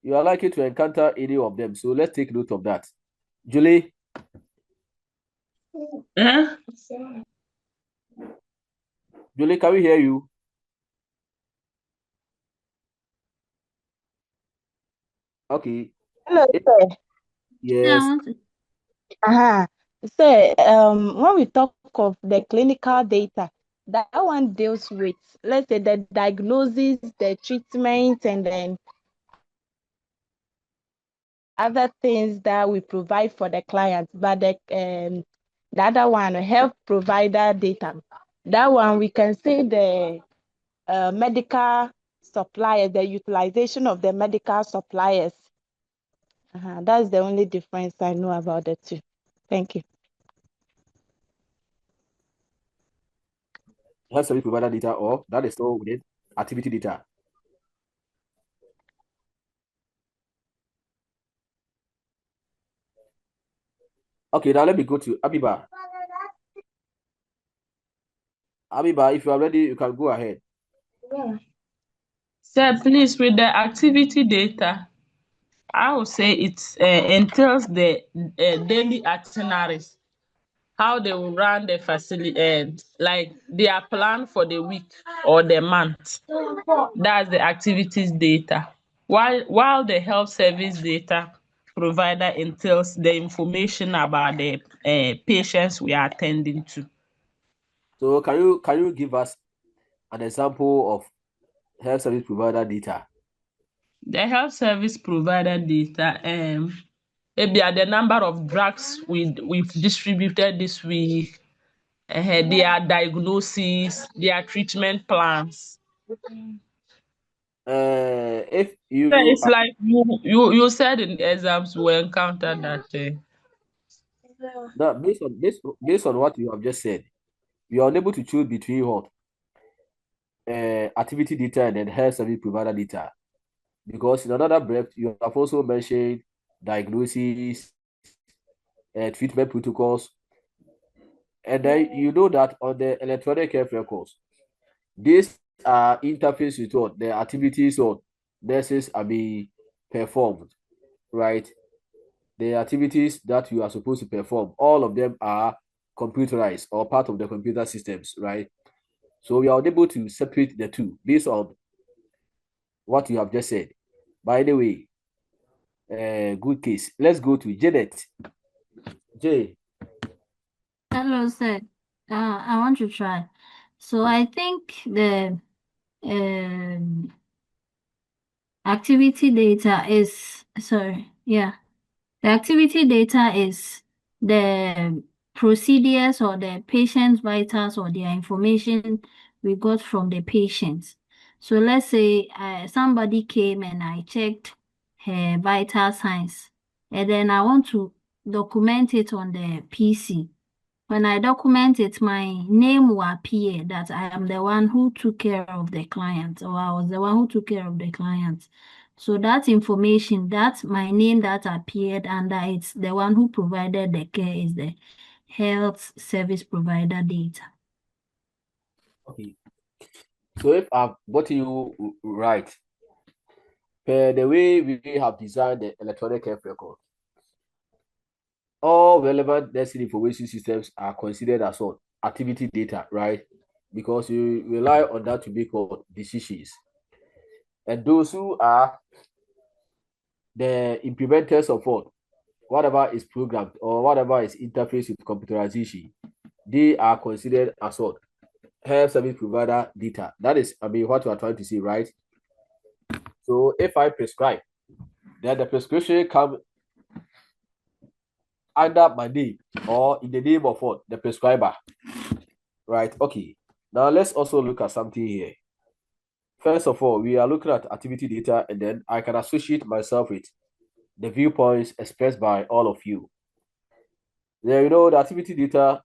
you are likely to encounter any of them. So let's take note of that. Julie? Julie, can we hear you? Okay. Hello, sir. Yes. Uh-huh. So, when we talk of the clinical data, that one deals with, let's say, the diagnosis, the treatment, and then other things that we provide for the client. But the other one, health provider data, that one we can say the medical suppliers, the utilization of the medical suppliers. That's the only difference I know about the two. Thank you. Health service provider data, or that is all within activity data. Okay, now let me go to Abiba. Abiba, if you are ready, you can go ahead. Sir, please, with the activity data, I would say it entails the daily itineraries, how they will run the facility, like their plan for the week or the month. That's the activities data. While the health service data provider entails the information about the patients we are attending to. So can you give us an example of health service provider data? The health service provider data, maybe the number of drugs we've distributed this week, their diagnosis, their treatment plans. If you So it's like you said in exams we encountered that. now based on what you have just said, you are unable to choose between what activity data and then health service provider data, because in another breath you have also mentioned diagnosis, treatment protocols, and then you know that on the electronic health records, these are interface with what the activities or nurses are being performed, right? The activities that you are supposed to perform, all of them are computerized or part of the computer systems, right? So we are able to separate the two based on what you have just said. By the way, good case. Let's go to Janet. Jay. Hello, sir. I want to try. So I think the activity data is, sorry, yeah. The activity data is the procedures or the patient's vitals or their information we got from the patient. So let's say somebody came and I checked her vital signs, and then I want to document it on the PC. When I document it, my name will appear that I am the one who took care of the client, or I was the one who took care of the client. So that information, that's my name that appeared under it's the one who provided the care is the health service provider data. Okay. So if I've got you right, per the way we have designed the electronic health record, all relevant nursing information systems are considered as what activity data, right? Because you rely on that to make what decisions. And those who are the implementers of what whatever is programmed or whatever is interfaced with computerization, they are considered as what health service provider data. That is, I mean, what you are trying to say, right? So if I prescribe, then the prescription comes under my name or in the name of what the prescriber, right? Okay. Now let's also look at something here. First of all, we are looking at activity data, and then I can associate myself with the viewpoints expressed by all of you. There, you know, the activity data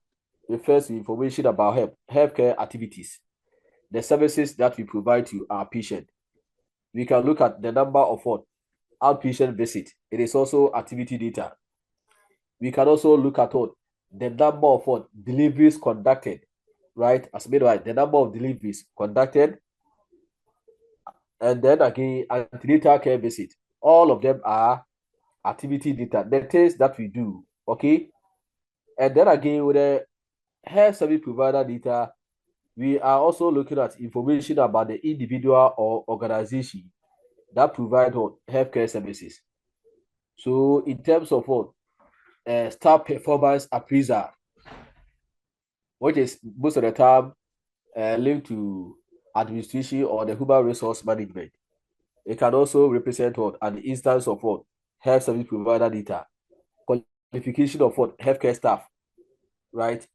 refers to information about healthcare activities, the services that we provide to our patient. We can look at the number of what outpatient visit. It is also activity data. We can also look at what the number of what deliveries conducted, right? As midwife, the number of deliveries conducted, and then again, antenatal care visit. All of them are activity data, the things that we do, okay? And then again, with the health service provider data, we are also looking at information about the individual or organization that provide healthcare services. So in terms of what staff performance appraisal, which is most of the time linked to administration or the human resource management. It can also represent what an instance of what health service provider data, qualification of what healthcare staff, right?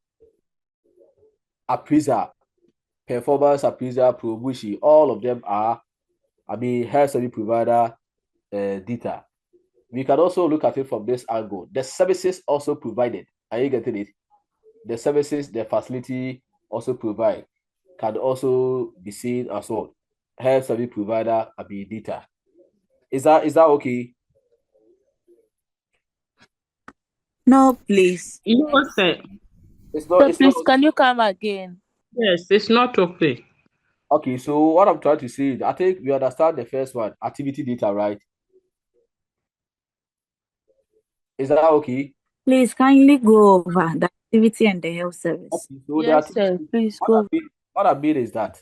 Appraiser, performance appraiser, promotion, all of them are, health service provider data. We can also look at it from this angle. The services also provided. Are you getting it? The services the facility also provide can also be seen as well. Health service provider data. Is that okay? No, please. You say It's So not please, okay. can you come again? yes, it's not okay. Okay, so what I'm trying to say is I think we understand the first one, activity data, right? Is that okay? Please kindly go over the activity and the health service. Okay, so the Yes, sir. activity, Please go. what I mean is that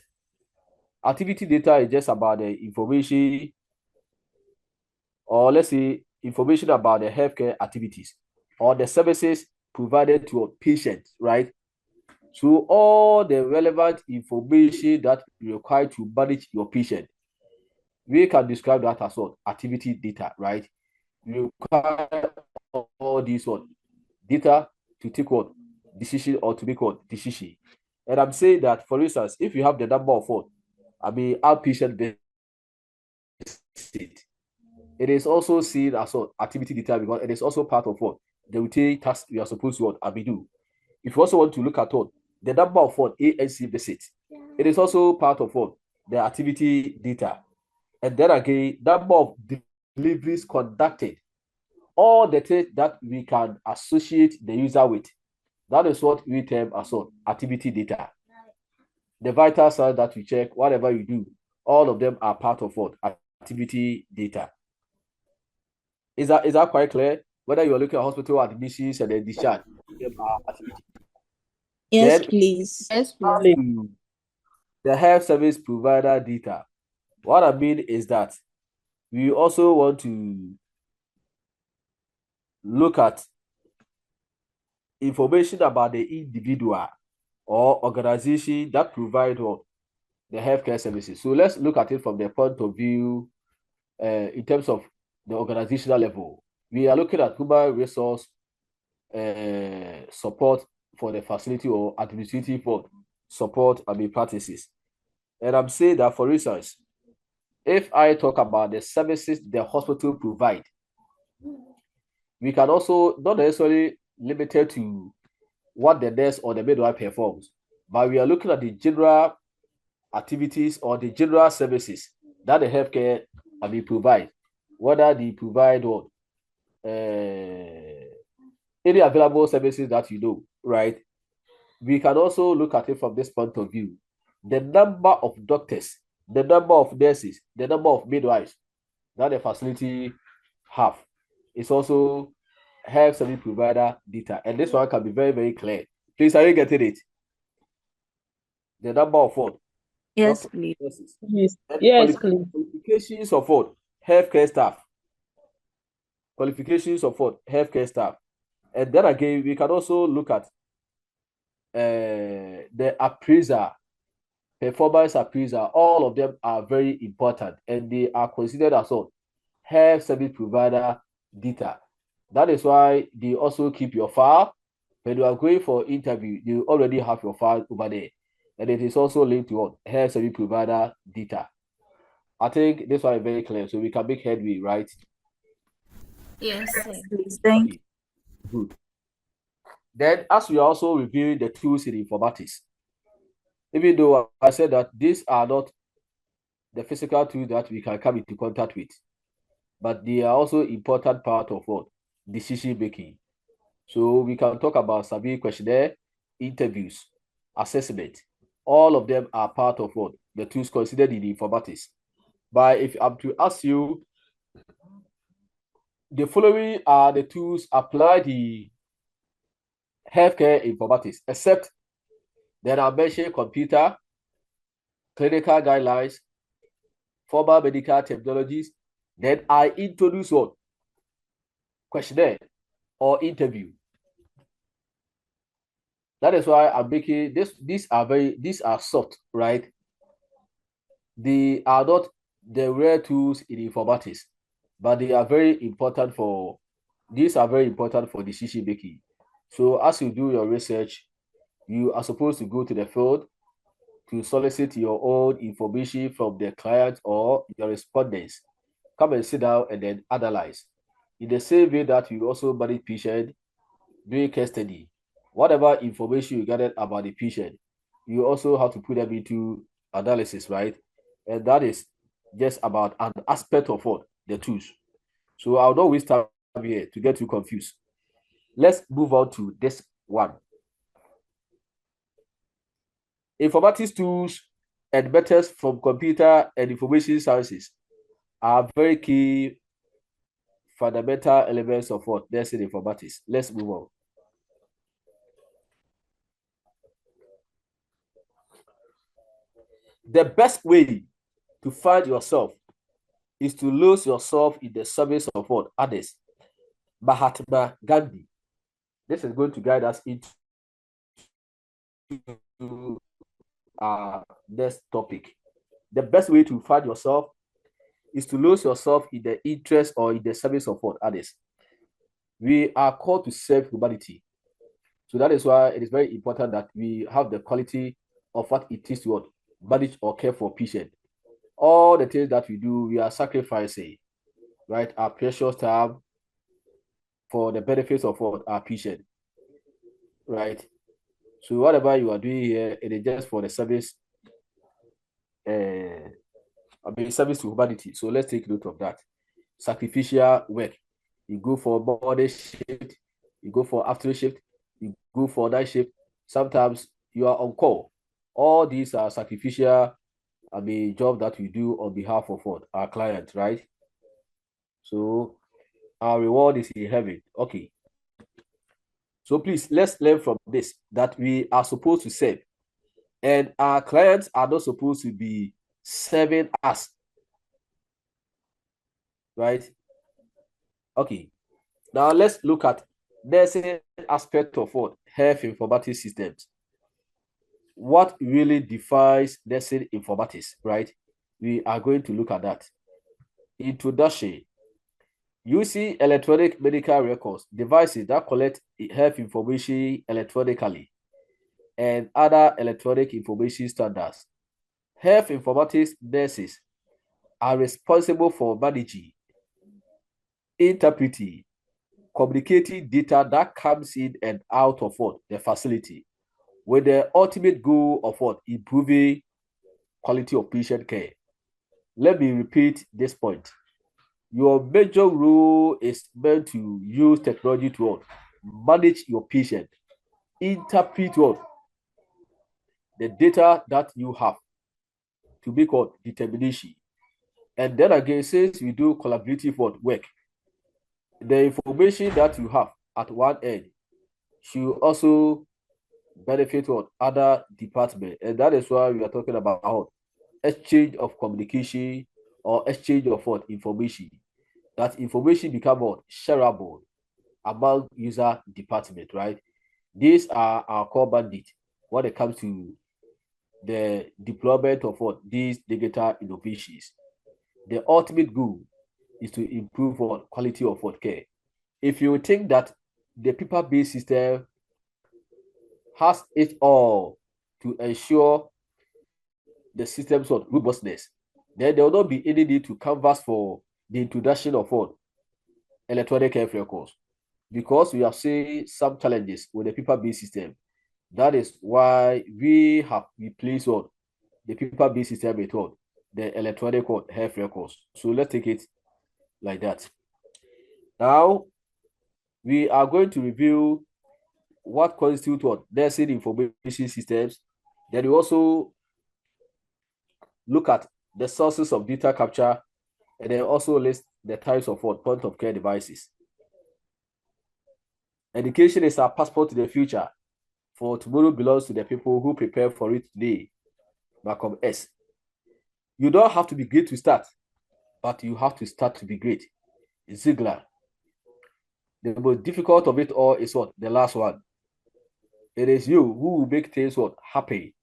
activity data is just about the information, or let's say information about the healthcare activities or the services provided to a patient, right? So all the relevant information that you require to manage your patient, we can describe that as what activity data, right? You require all these one data to take what decision or to make what decision. And I'm saying that, for instance, if you have the number of what outpatient visit, it is also seen as what activity data because it is also part of what the routine task you are supposed to what do. If you also want to look at what the number of what ANC visits, it is also part of what the activity data. And then again, number of deliveries conducted, all the things that we can associate the user with. That is what we term as what activity data. The vital signs that we check, whatever you do, all of them are part of what activity data. Is that quite clear? Whether you're looking at hospital admissions and then discharge, them are activity. Yes, Then please. Yes, please. the health service provider data. What I mean is that we also want to look at information about the individual or organization that provide what the healthcare services. So let's look at it from the point of view in terms of the organizational level. We are looking at human resource support for the facility or administrative support practices. And I'm saying that, for instance, if I talk about the services the hospital provide, we can also not necessarily limited to what the nurse or the midwife performs, but we are looking at the general activities or the general services that the healthcare provide, whether they provide what any available services that you know, right? We can also look at it from this point of view. The number of doctors, the number of nurses, the number of midwives that the facility have is also health service provider data. And this one can be very, very clear. Please, are you getting it? The number of what? Yes, Doctors, please. nurses. Yes, And yes, please. qualifications of what? Healthcare staff. Qualifications of what? Healthcare staff. And then again, we can also look at the appraiser, performance appraiser. All of them are very important and they are considered as what? Health service provider data. That is why they also keep your file. When you are going for interview, you already have your file over there. And it is also linked to what? Health service provider data. I think this one is very clear, so we can make headway, right? Yes, sir. Please, thank Okay, good. Then, as we are also reviewing the tools in informatics, even though I said that these are not the physical tools that we can come into contact with, but they are also important part of what? Decision making. So we can talk about survey questionnaire, interviews, assessment. All of them are part of what? The tools considered in informatics. But if I'm to ask you, the following are the tools applied in healthcare informatics, except that I mentioned computer, clinical guidelines, formal medical technologies. Then I introduce what? questionnaire or interview. That is why I'm making this. These are soft, right? They are not the rare tools in informatics, but they are very important for. These are very important for decision making. So as you do your research, you are supposed to go to the field to solicit your own information from the client or your respondents. Come and sit down and then analyze. In the same way that you also manage patient during case study, whatever information you gathered about the patient, you also have to put them into analysis, right? And that is just about an aspect of what the tools. So I'll not waste time here to get you confused. Let's move on to this one. Informatics tools and methods from computer and information sciences are very key fundamental elements of what there's in informatics. Let's move on. The best way to find yourself is to lose yourself in the service of what others. Mahatma Gandhi. This is going to guide us into this topic. The best way to find yourself is to lose yourself in the interest or in the service of what others. We are called to serve humanity. So that is why it is very important that we have the quality of what it is to what manage or care for patient. All the things that we do, we are sacrificing, right? Our precious time for the benefits of what our patient, right? So whatever you are doing here, it is just for the service, service to humanity. So let's take note of that. Sacrificial work. You go for morning shift, you go for afternoon shift, you go for night shift. Sometimes you are on call. All these are sacrificial, job that we do on behalf of what our client, right? So our reward is in heaven. Okay. So please let's learn from this that we are supposed to serve, and our clients are not supposed to be serving us, right? Okay. Now let's look at the aspect of what health informatics systems. What really defines nursing informatics, right? We are going to look at that. Introduction. Using electronic medical records, devices that collect health information electronically, and other electronic information standards. Health informatics nurses are responsible for managing, interpreting, communicating data that comes in and out of what the facility, with the ultimate goal of what improving quality of patient care. Let me repeat this point. Your major role is meant to use technology to what? Manage your patient, interpret what? The data that you have to make what determination. And then again, since we do collaborative work, the information that you have at one end should also benefit what other departments. And that is why we are talking about exchange of communication or exchange of what information. That information become what shareable among user department, right? These are our core bandit when it comes to the deployment of what these digital innovations. The ultimate goal is to improve what quality of what care. If you think that the paper-based system has it all to ensure the system's what robustness, then there will not be any need to canvas for the introduction of what electronic health records, because we have seen some challenges with the paper-based system. That is why we have replaced what the paper-based system with what the electronic health records. So let's take it like that. Now we are going to review what constitutes what nursing information systems. Then we also look at the sources of data capture, and then also list the types of what point of care devices. Education is our passport to the future, for tomorrow belongs to the people who prepare for it today. Malcolm S. You don't have to be great to start, but you have to start to be great. Ziegler. The most difficult of it all is what? The last one. It is you who will make things what? Happy.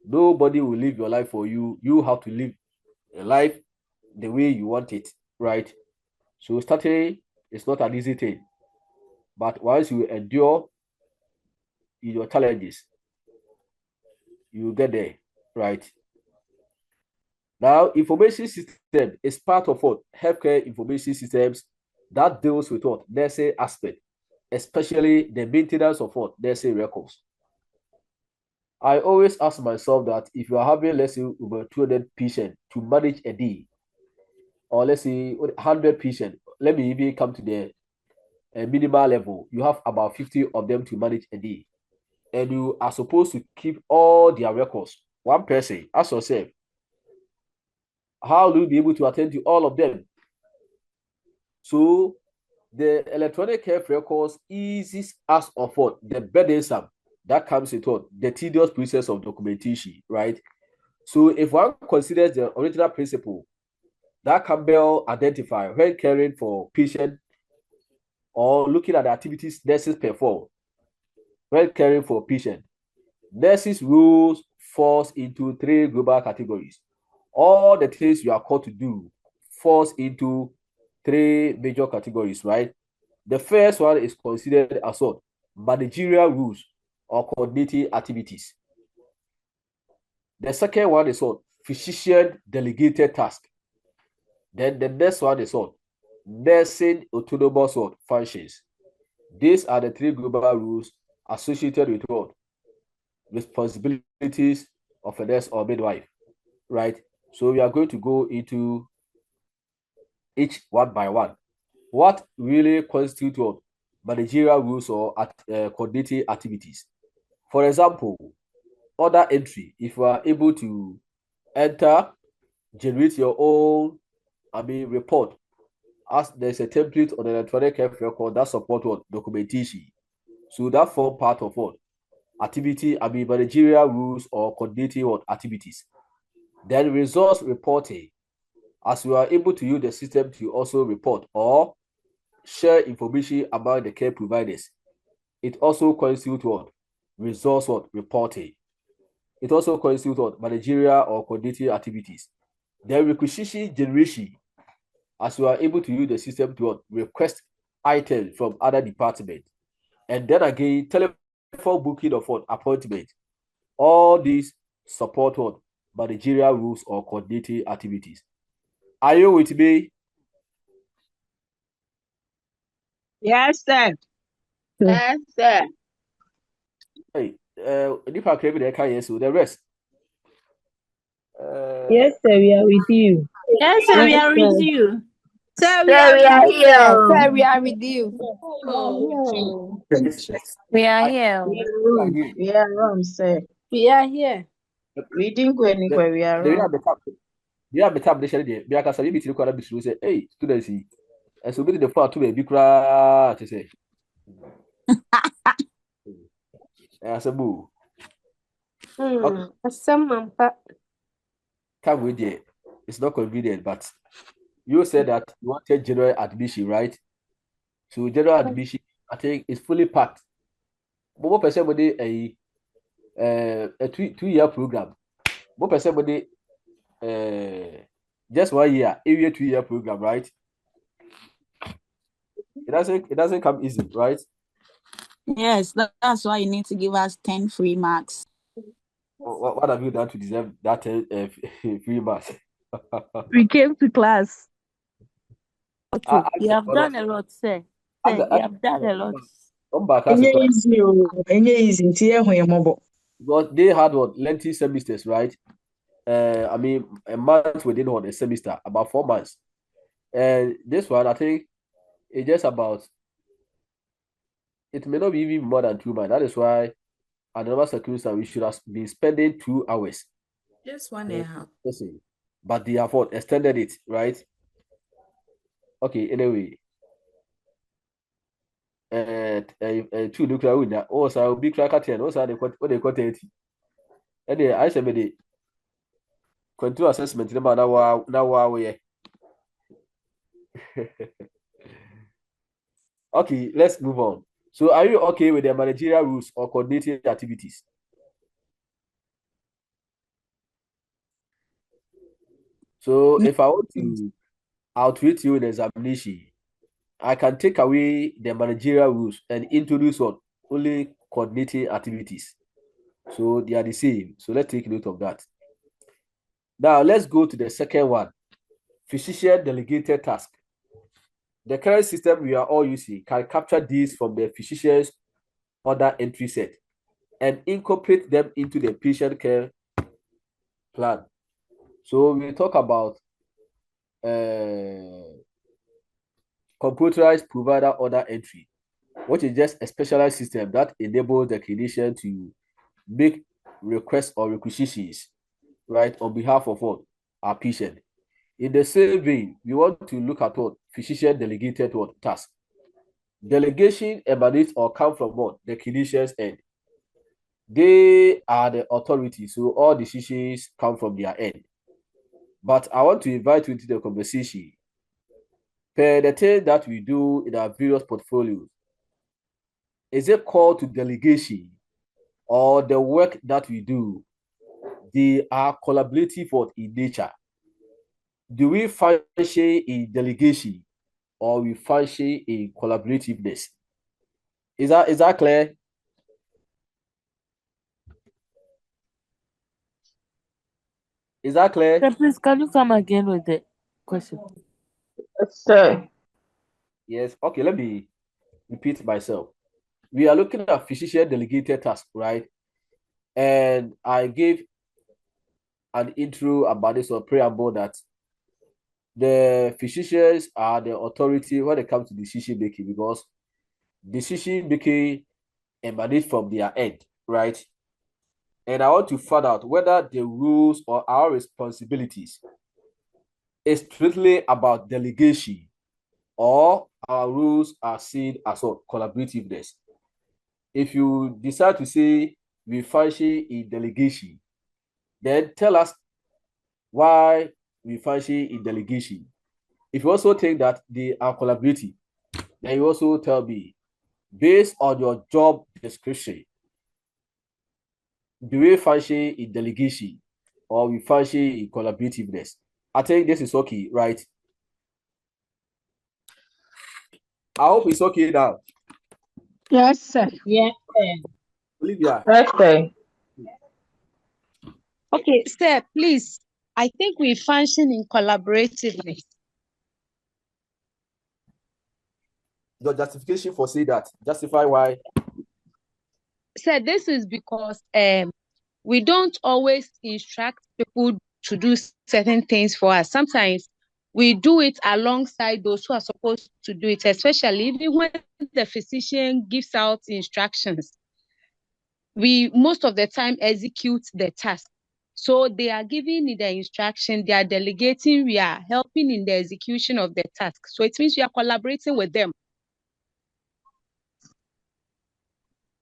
Nobody will live your life for you. You have to live a life the way you want it, right? So starting is not an easy thing. But once you endure in your challenges, you get there, right? Now, information system is part of what? Healthcare information systems that deals with what? Nursing aspect, especially the maintenance of what? Nursing records. I always ask myself that if you are having, let's say, over 200 patients to manage a day, or let's say 100 patients, let me even come to the minimal level, you have about 50 of them to manage a day. And you are supposed to keep all their records. One person, ask yourself, how will you be able to attend to all of them? So the electronic health records eases us of what? The burdensome that comes with what? The tedious process of documentation, right? So if one considers the original principle that Campbell identified when caring for patient or looking at the activities nurses perform when caring for patient, nurses rules falls into 3 global categories. All the things you are called to do falls into 3 major categories, right? The first one is considered as what? Managerial rules or coordinating activities. The second one is what? Physician delegated task. Then the next one is what? Nursing autonomous what? Functions. These are the 3 global rules associated with what? Responsibilities of a nurse or midwife, right? So we are going to go into each one by one. What really constitutes what? Managerial rules or coordinating activities? For example, order entry. If you are able to enter, generate your own, report, as there's a template on the electronic health record that supports what? Documentation. So that form part of what? Activity, managerial rules or coordinating what? Activities. Then resource reporting, as you are able to use the system to also report or share information among the care providers. It also constitutes what? Resource what? Reporting. It also constitutes what? Managerial or coordinating activities. Then requisition generation, as you are able to use the system to what? Request items from other departments. And then again, telephone booking of what? Appointment. All these support what? Managerial rules or coordinating activities. Are you with me? Yes, sir. Yes, sir. Hey, Nipa Krabi de ka yes, so the rest. Yes, sir, we are with you. Yes, sir, we Yes, are with sir. you. Sir, we Sir, are we with are you, here. sir. Oh. Sir, we are with you. We are here. We are wrong, sir. We are here. We didn't go anywhere. We are wrong. Yeah, but I'm the share there. Because I be to call be say, hey, students, and so be the part to be cry to say. As a boo. Some Come with it. It's not convenient, but you said that you wanted general admission, right? So general admission, I think, is fully packed. But what percent would a 2-year program? What percent would just 1 year, a 2-year program, right? It doesn't come easy, right? Yes, that's why you need to give us 10 free marks. What have you done to deserve that free marks? We came to class. You have done a lot, sir. You have done a lot. Come back as Enye a class. easy, oh. Enye easy. Nti ehun ye mobo. Because they had what lengthy semesters, right? A month within what a semester, about 4 months. And this one, I think, it's just about. It may not be even more than 2 months. That is why, under normal circumstances, we should have been spending 2 hours. Just 1.5. Listen, but they have what extended it, right? Okay. Anyway, two nuclear winner. Also, big cracker 10. Also, what they got 80. And then I said, the control assessment. Now, we Okay, let's move on. So are you okay with the managerial rules or coordinating activities? So if I want to outreach you in examination, I can take away the managerial rules and introduce what? Only coordinating activities. So they are the same. So let's take note of that. Now let's go to the second one. Physician delegated task. The current system we are all using can capture these from the physician's order entry set and incorporate them into the patient care plan. So we talk about computerized provider order entry, which is just a specialized system that enables the clinician to make requests or requisitions, right, on behalf of what? Our patient. In the same way, we want to look at what? Physician delegated what? Task. Delegation emanates or come from what? The clinician's end. They are the authority, so all decisions come from their end. But I want to invite you into the conversation per the thing that we do in our various portfolios. Is it called to delegation or the work that we do? They are collaborative in nature. Do we function in delegation or we function in collaborativeness? Is that clear? Is that clear? Sir, please, can you come again with the question? Yes, sir. Yes. Okay, let me repeat myself. We are looking at physician delegated task, right? And I gave an intro about this or preamble that the physicians are the authority when it comes to decision making because decision making emanates from their end, right? And I want to find out whether the rules or our responsibilities is strictly about delegation or our rules are seen as what? Collaborativeness. If you decide to say we function in delegation, then tell us why we function in delegation. If you also think that they are collaborative, then you also tell me, based on your job description, do we function in delegation or we function in collaborativeness? I think this is okay, right? I hope it's okay now. Yes, sir. Yes, sir. Olivia. Yes, sir. Okay, sir, please. I think we function in collaboratively. Your justification for say that. Justify why. Sir, this is because we don't always instruct people to do certain things for us. Sometimes we do it alongside those who are supposed to do it, especially even when the physician gives out instructions. We most of the time execute the task. So they are giving the instruction, they are delegating, we are helping in the execution of the task. So it means we are collaborating with them.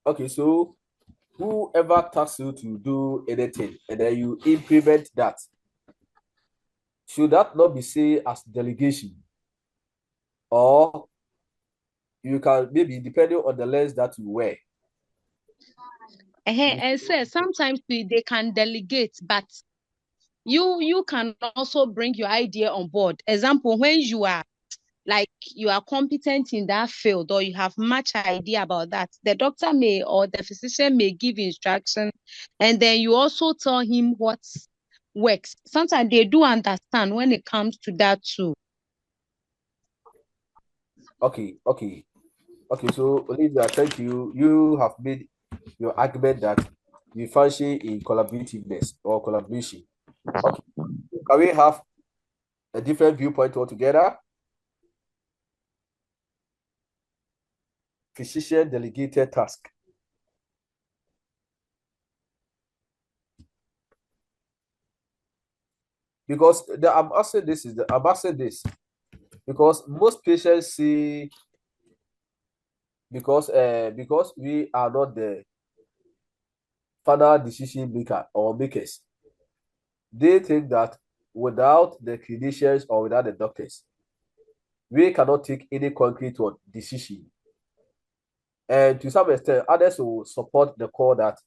Okay, so whoever tasks you to do anything and then you implement that, should that not be seen as delegation? Or you can maybe depending on the lens that you wear. And so sometimes they can delegate, but you can also bring your idea on board. Example, when you are competent in that field or you have much idea about that, the doctor may or the physician may give instruction and then you also tell him what works. Sometimes they do understand when it comes to that too. Okay, so Olivia, thank you. You have made your argument that we function in collaborativeness or collaboration. Okay, can we have a different viewpoint altogether? Physician delegated task. Because I'm asking this because most patients see because we are not the final decision maker or makers. They think that without the clinicians or without the doctors, we cannot take any concrete decision And to some extent, others will support the call that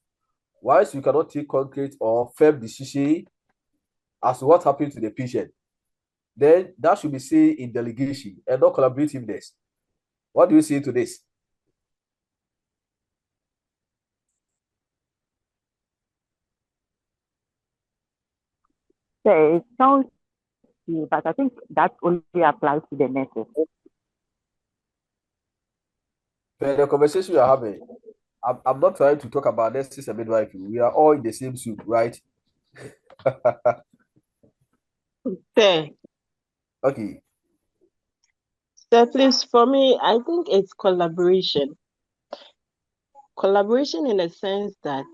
once you cannot take concrete or firm decision as to what happened to the patient, then that should be seen in delegation and not collaborativeness. What do you say to this? So it sounds true, but I think that only applies to the nurses. The conversation we are having, I'm not trying to talk about nurses and midwifery. We are all in the same soup, right? Sir, Okay. sir, please, for me, I think it's collaboration. Collaboration in the sense that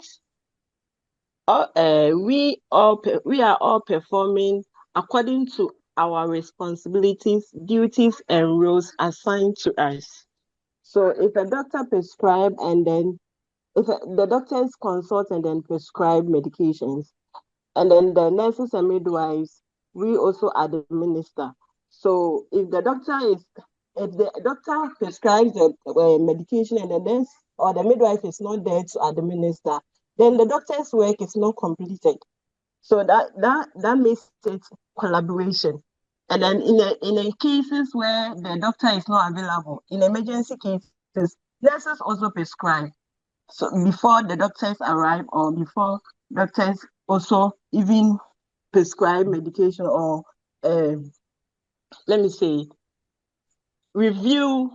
we are all performing according to our responsibilities, duties, and roles assigned to us. So if a doctor prescribe and then the doctors consult and then prescribe medications, and then the nurses and midwives, we also administer. So if the doctor prescribes the medication and the nurse or the midwife is not there to administer, then the doctor's work is not completed. So that makes it collaboration. And then in a cases where the doctor is not available, in emergency cases, nurses also prescribe. So before the doctors arrive or before doctors also even prescribe medication or let me say review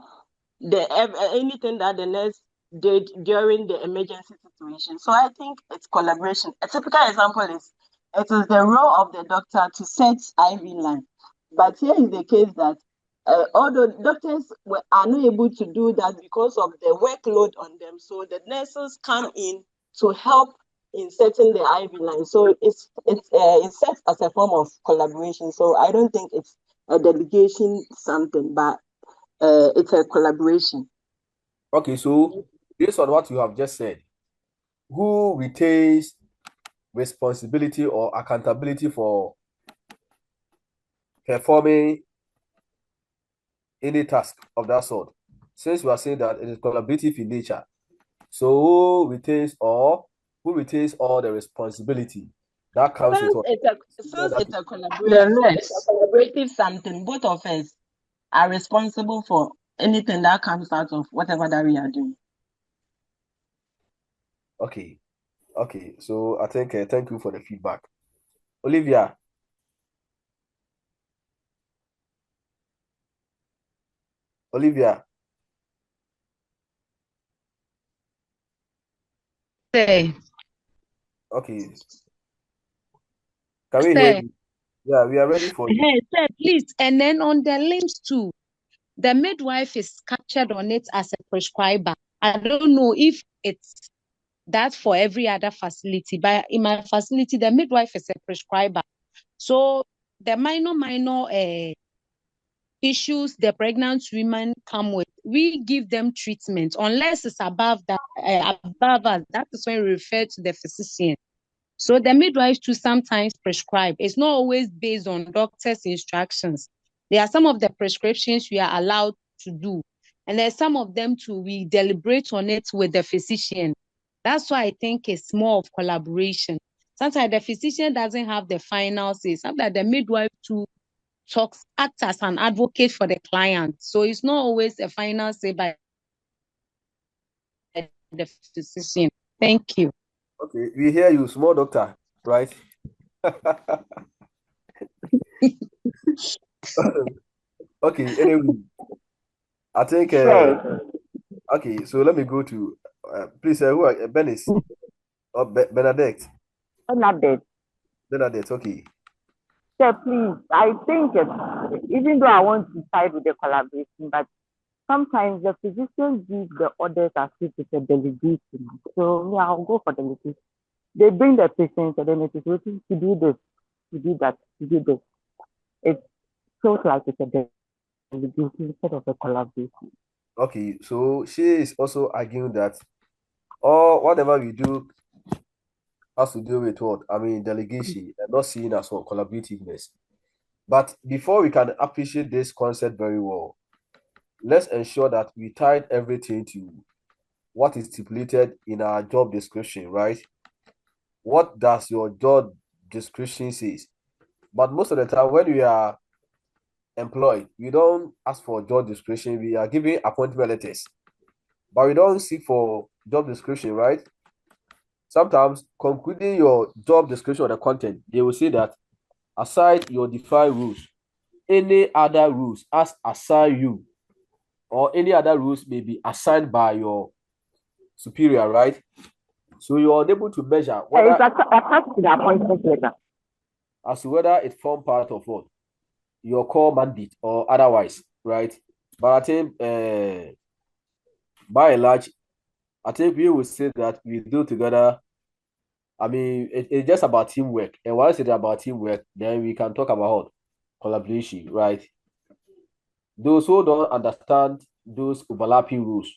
anything that the nurse did during the emergency situation. So I think it's collaboration. A typical example is it is the role of the doctor to set IV line. But here is the case that although doctors are not able to do that because of the workload on them, so the nurses come in to help in setting the IV line. So it's set as a form of collaboration. So I don't think it's a delegation something, but it's a collaboration. Okay, so based on what you have just said, who retains responsibility or accountability for performing any task of that sort? Since we are saying that it is collaborative in nature, so who retains all the responsibility that comes with what? Since it's a collaborative something, both of us are responsible for anything that comes out of whatever that we are doing. Okay. So I think thank you for the feedback. Olivia. Say. Okay. Can we hear you? Yeah, we are ready for you. Hey, sir, please. And then on the limbs too, the midwife is captured on it as a prescriber. I don't know if it's that for every other facility, but in my facility, the midwife is a prescriber. So the minor issues the pregnant women come with, we give them treatment unless it's above us. That is when we refer to the physician. So the midwives too sometimes prescribe. It's not always based on doctor's instructions. There are some of the prescriptions we are allowed to do, and there's some of them too we deliberate on it with the physician. That's why I think it's more of collaboration. Sometimes the physician doesn't have the final say. Sometimes the midwife too acts as an advocate for the client. So it's not always a final say by the physician. Thank you. Okay, we hear you, small doctor, right? Okay, anyway, I think okay, so let me go to please who are Benis or Bernadette? Bernadette, okay. Sir, please, I think even though I want to side with the collaboration, but sometimes the physician gives the orders as if it's a delegation. So yeah, I'll go for delegation. They bring the patients and then it is waiting to do this, to do that, to do this. It feels like it's a delegation instead of a collaboration. Okay, so she is also arguing that whatever we do has to do with what? I mean, delegation and not seen as what collaborativeness. But before we can appreciate this concept very well, let's ensure that we tie everything to what is stipulated in our job description, right? What does your job description says? But most of the time when we are employed, we don't ask for job description. We are giving appointment letters, but we don't seek for job description, right? Sometimes concluding your job description or the content, they will say that aside your defined rules, any other rules as assigned you or any other rules may be assigned by your superior, right? So you are able to measure whether It's attached to the appointment letter. as to whether it form part of what your core mandate or otherwise, right? But I think by and large, I think we will say that we do together. I mean, it's just about teamwork. And once it's about teamwork, then we can talk about collaboration, right? Those who don't understand those overlapping rules,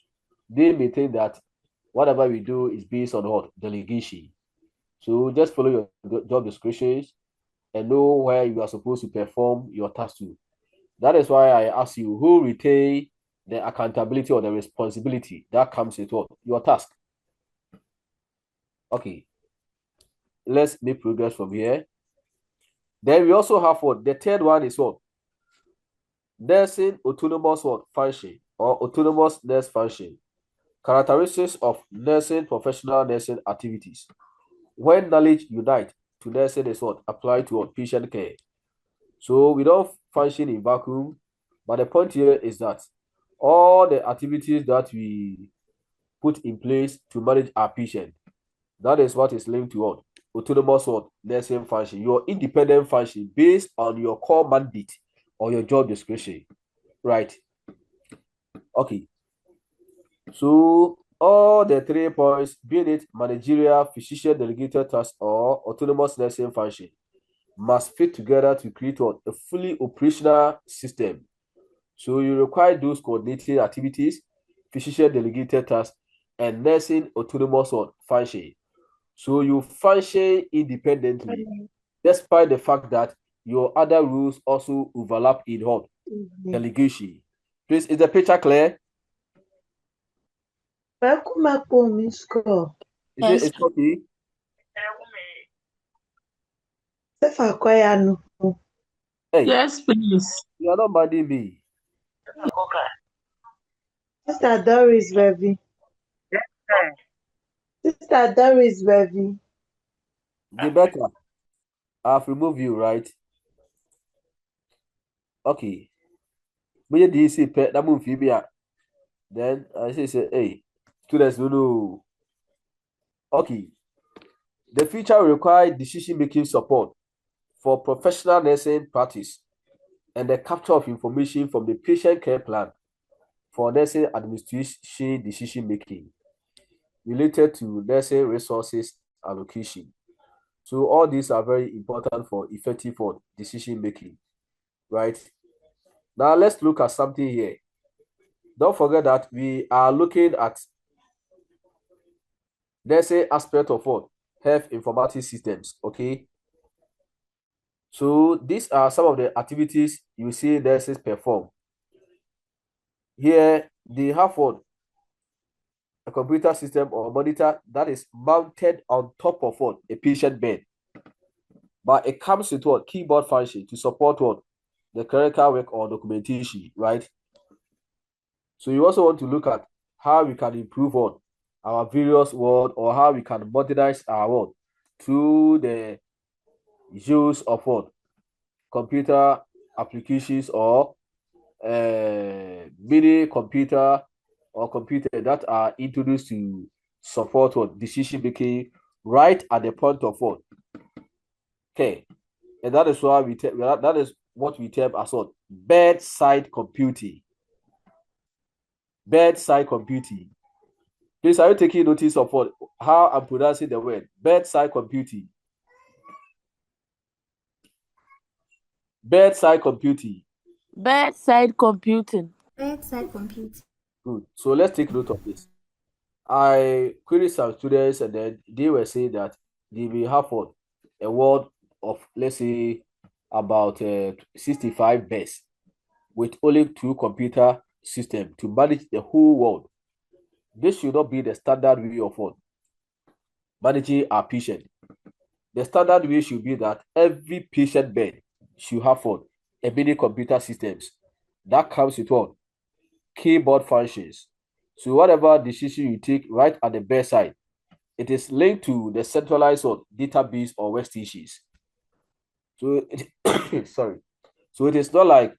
they may think that whatever we do is based on what delegation. So just follow your job descriptions and know where you are supposed to perform your task to. That is why I ask you who retain the accountability or the responsibility that comes with what your task. Okay, let's make progress from here. Then we also have what the third one is what nursing autonomous what function or autonomous nurse function. Characteristics of nursing professional nursing activities. When knowledge unite to nursing is what applied to what patient care. So we don't function in vacuum, but the point here is that all the activities that we put in place to manage our patient, that is what is linked to what autonomous what nursing function, your independent function based on your core mandate or your job description, right? Okay, so all the 3 points, be it managerial, physician delegated task, or autonomous nursing function, must fit together to create a fully operational system. So you require those coordinating activities, physician delegated tasks, and nursing autonomous function. So you function independently, despite the fact that your other rules also overlap in what? Delegation. Please, is the picture clear? Is Yes. It's okay? Hey, Yes, please. you are not minding me. Sister Doris, baby. Yes, sir. Sister Doris, baby. Rebecca, I've removed you, right? Okay. When you DC pet that move then I say, hey, students don't know. Okay. The future will require decision-making support for professional nursing practice and the capture of information from the patient care plan for nursing administration decision-making related to nursing resources allocation. So all these are very important for effective decision-making, right? Now let's look at something here. Don't forget that we are looking at nursing aspect of what? Health informatics systems, okay? So these are some of the activities you see nurses perform. Here, they have what? A computer system or monitor that is mounted on top of what? A patient bed. But it comes with what? Keyboard function to support what? The clerical work or documentation, right? So you also want to look at how we can improve on our various world or how we can modernize our world through the use of what? Computer applications or mini computer or computer that are introduced to support what decision making right at the point of what. Okay, and that is why that is what we term as what bedside computing. Bedside computing. Please, are you taking notice of what how I'm pronouncing the word bedside computing? Bedside computing. Bedside computing. Bedside computing. Good. So let's take note of this. I queried some students and then they were saying that they will have what a world of, let's say, about 65 beds with only 2 computer systems to manage the whole world. this should not be the standard way of what managing our patient. The standard way should be that every patient bed should have what a mini computer systems that comes with what keyboard functions. So whatever decision you take right at the bedside, it is linked to the centralized what database or workstations. So it, sorry. So it is not like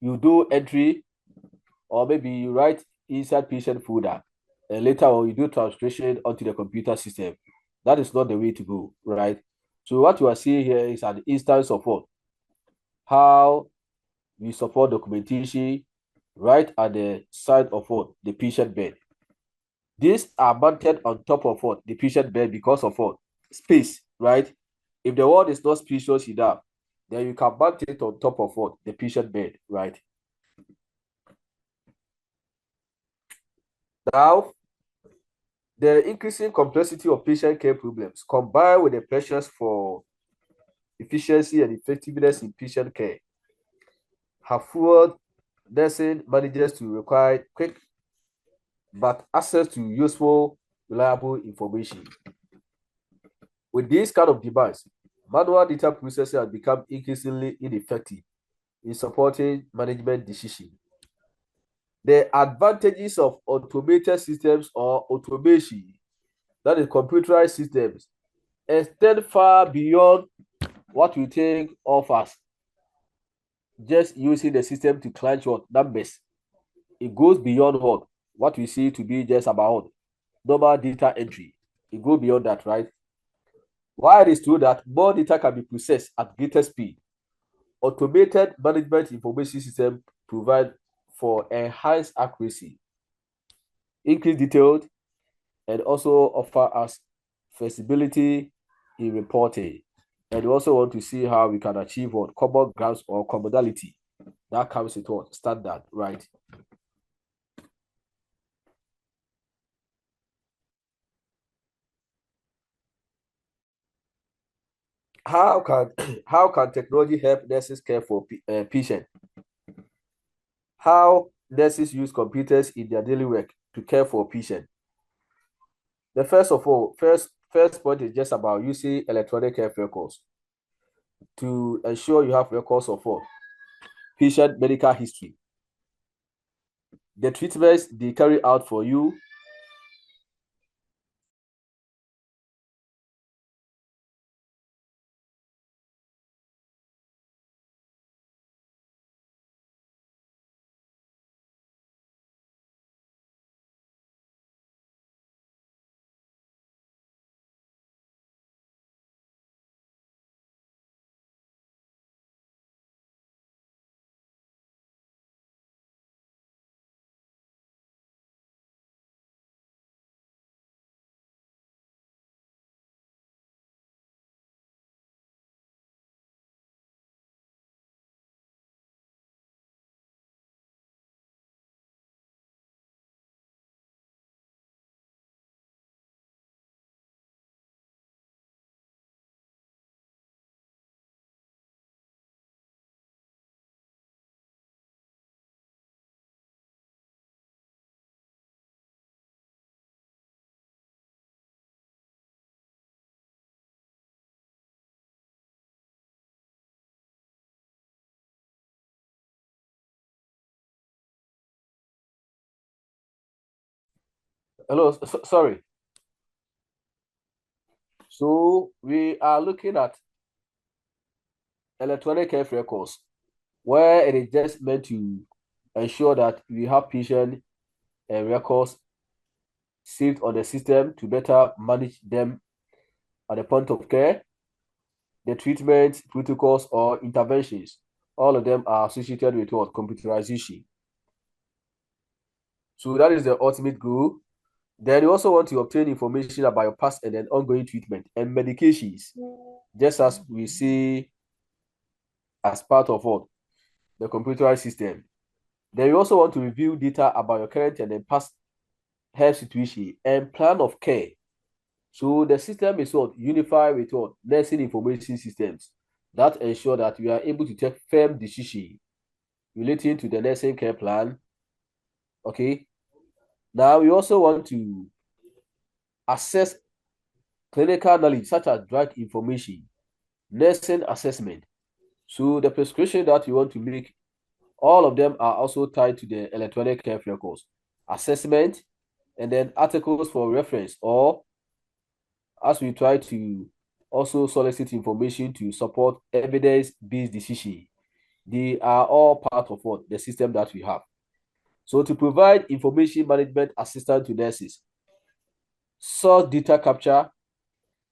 you do entry or maybe you write inside patient folder and later on you do transcription onto the computer system. That is not the way to go, right? So what you are seeing here is an instance of what? How we support documentation right at the side of what? The patient bed. These are mounted on top of what? The patient bed because of what? Space, right? If the wall is not spacious enough, then you can mount it on top of what? The patient bed, right? Now, the increasing complexity of patient care problems combined with the pressures for efficiency and effectiveness in patient care have fueled nursing managers to require quick but access to useful, reliable information. With these kind of demands, manual data processing has become increasingly ineffective in supporting management decisions. The advantages of automated systems or automation, that is computerized systems, extend far beyond what we think of as just using the system to crunch what numbers. It goes beyond what we see to be just about normal data entry. It goes beyond that, right? While it is true that more data can be processed at greater speed, automated management information system provide for enhanced accuracy, increased detail, and also offer us flexibility in reporting. And we also want to see how we can achieve what common grounds or commodality that comes with what standard, right? How can how can technology help nurses care for patient? How nurses use computers in their daily work to care for patient? The first point is just about using electronic health records to ensure you have records of patient medical history, the treatments they carry out for you, hello, sorry. So we are looking at electronic health records, where it is just meant to ensure that we have patient records saved on the system to better manage them at the point of care, the treatment protocols or interventions. All of them are associated with what? Computerization. So that is the ultimate goal. Then you also want to obtain information about your past and then ongoing treatment and medications, just as we see as part of what? The computerized system. Then you also want to review data about your current and then past health situation and plan of care. So the system is what? Unified with what? Nursing information systems that ensure that we are able to take firm decisions relating to the nursing care plan, okay, Now, we also want to assess clinical knowledge such as drug information, nursing assessment. So the prescription that we want to make, all of them are also tied to the electronic health records, assessment, and then articles for reference, or as we try to also solicit information to support evidence-based decision. They are all part of what the system that we have. So to provide information management assistance to nurses, source data capture,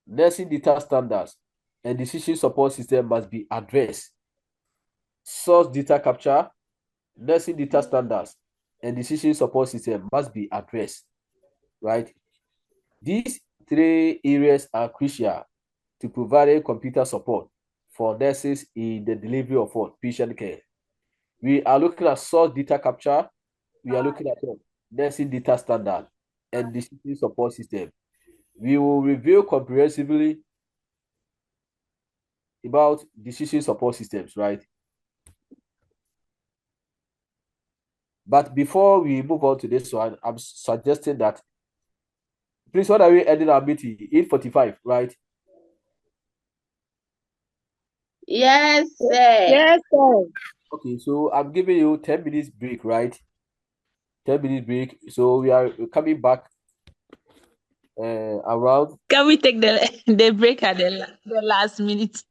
nursing data standards, and decision support system must be addressed. Source data capture, nursing data standards, and decision support system must be addressed, right? These three areas are crucial to providing computer support for nurses in the delivery of what patient care. We are looking at source data capture, we are looking at nursing data standard, and decision support system. We will review comprehensively about decision support systems, right? But before we move on to this one, I'm suggesting that, please, what are we ending our meeting? 8:45, right? Yes, sir. Yes, sir. Okay, so I'm giving you 10 minutes break, right? 10 minutes break. So we are coming back around. Can we take the break at the last minute?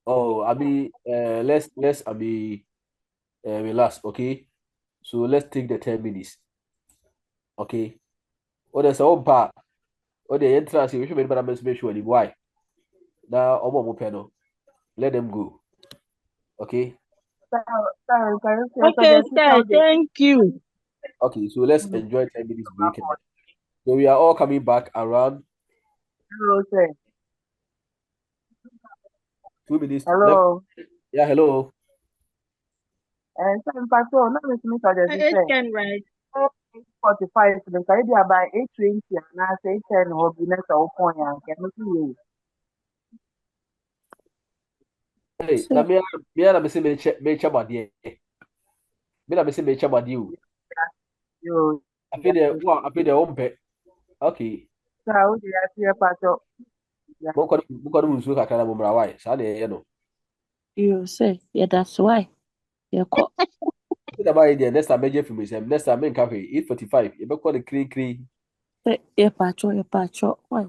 Oh, let's relax, okay? So let's take the 10 minutes, okay? Oh, there's a home part. Oh, the entrance, we should make sure why. Now, let them go, okay? Sorry, can you please Okay, suggest sir. how they Thank you. Okay, so let's enjoy 10 minutes break. So we are all coming back around hello, sir. 2 minutes left. Hello. Yeah, hello. And so in fact, so now let me suggest It say can right. 45 so the can be about 8:20 and I say 10 will be next open and can you Hey, So, na me say me chabadi. Me chabadi o. you I feel the umpe. Okay. so how do you see a part of Mo ko nsu kakra na mo mra why. Sa na ye no. you say, yeah, that's why. You call. Me da ba dey next time meje fi me sem. Next time me nka 8:45. You be call the clean. Yeah, patrol, yeah, patrol. Why?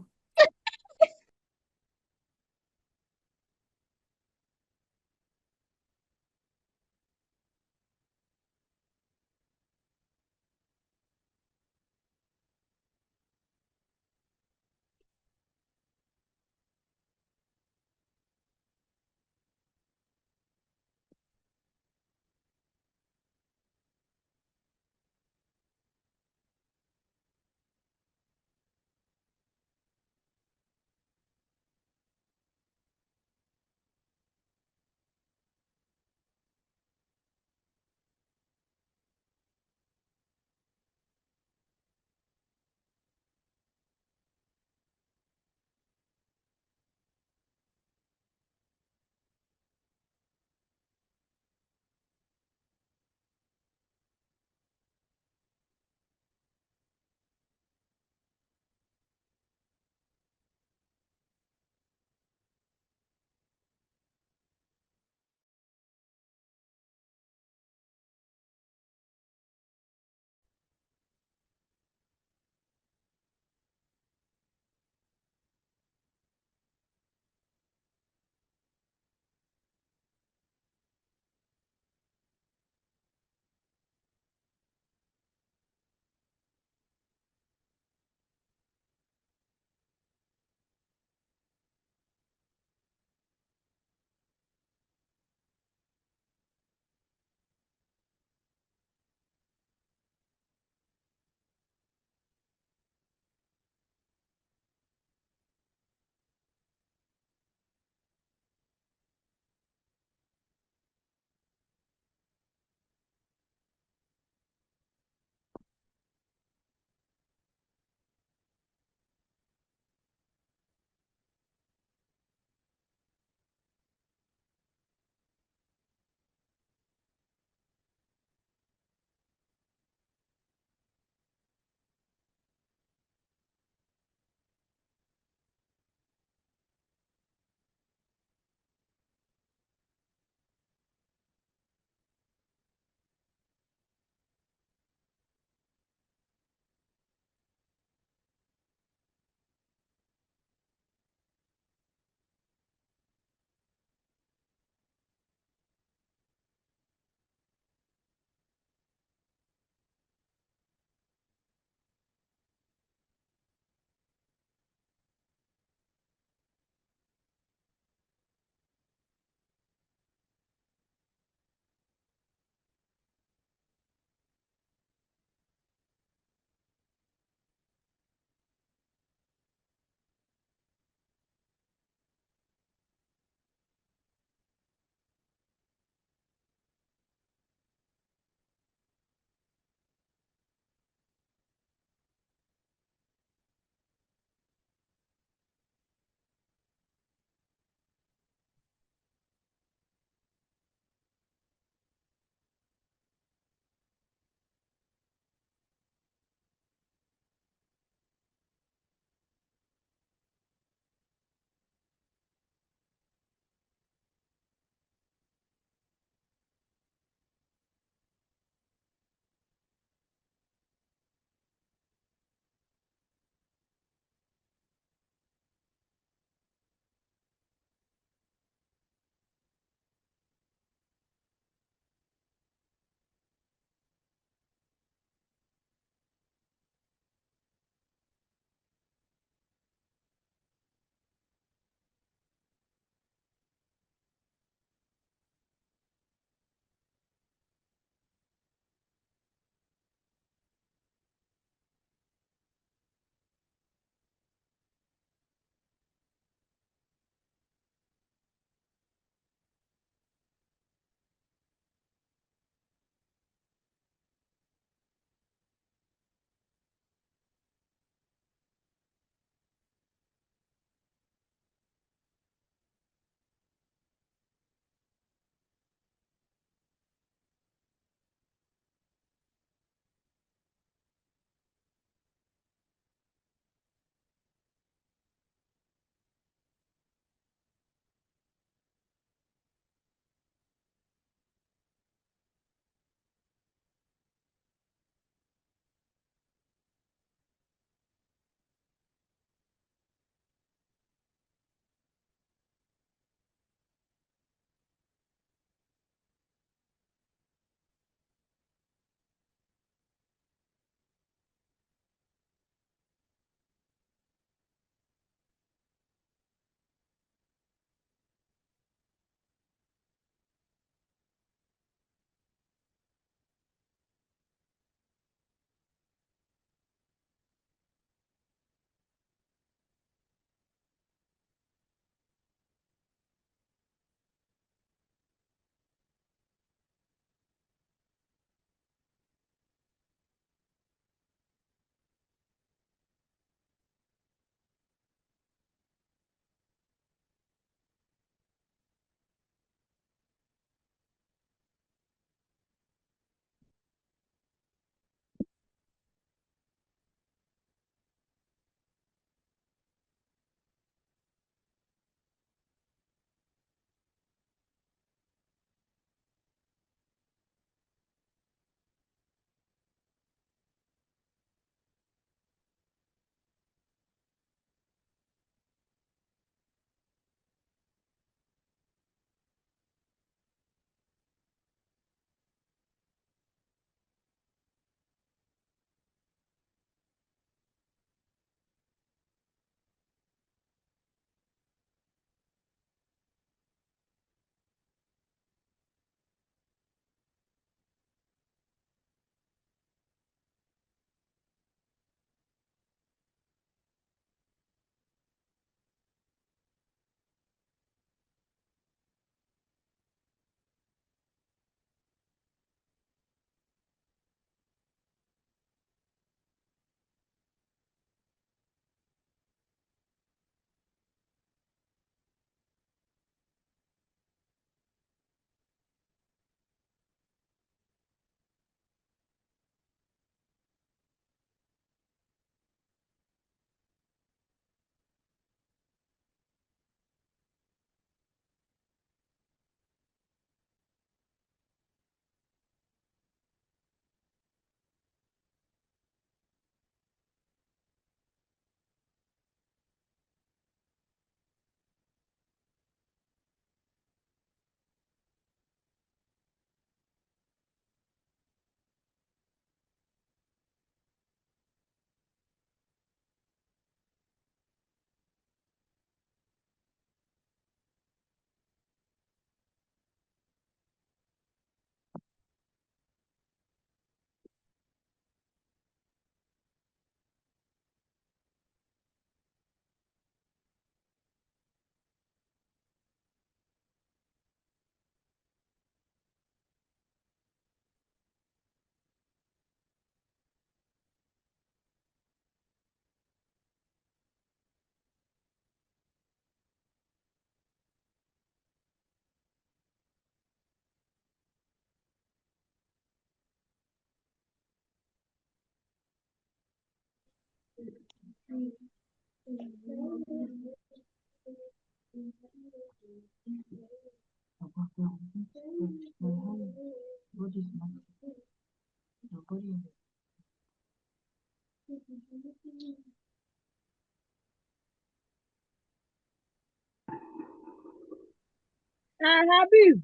Habib,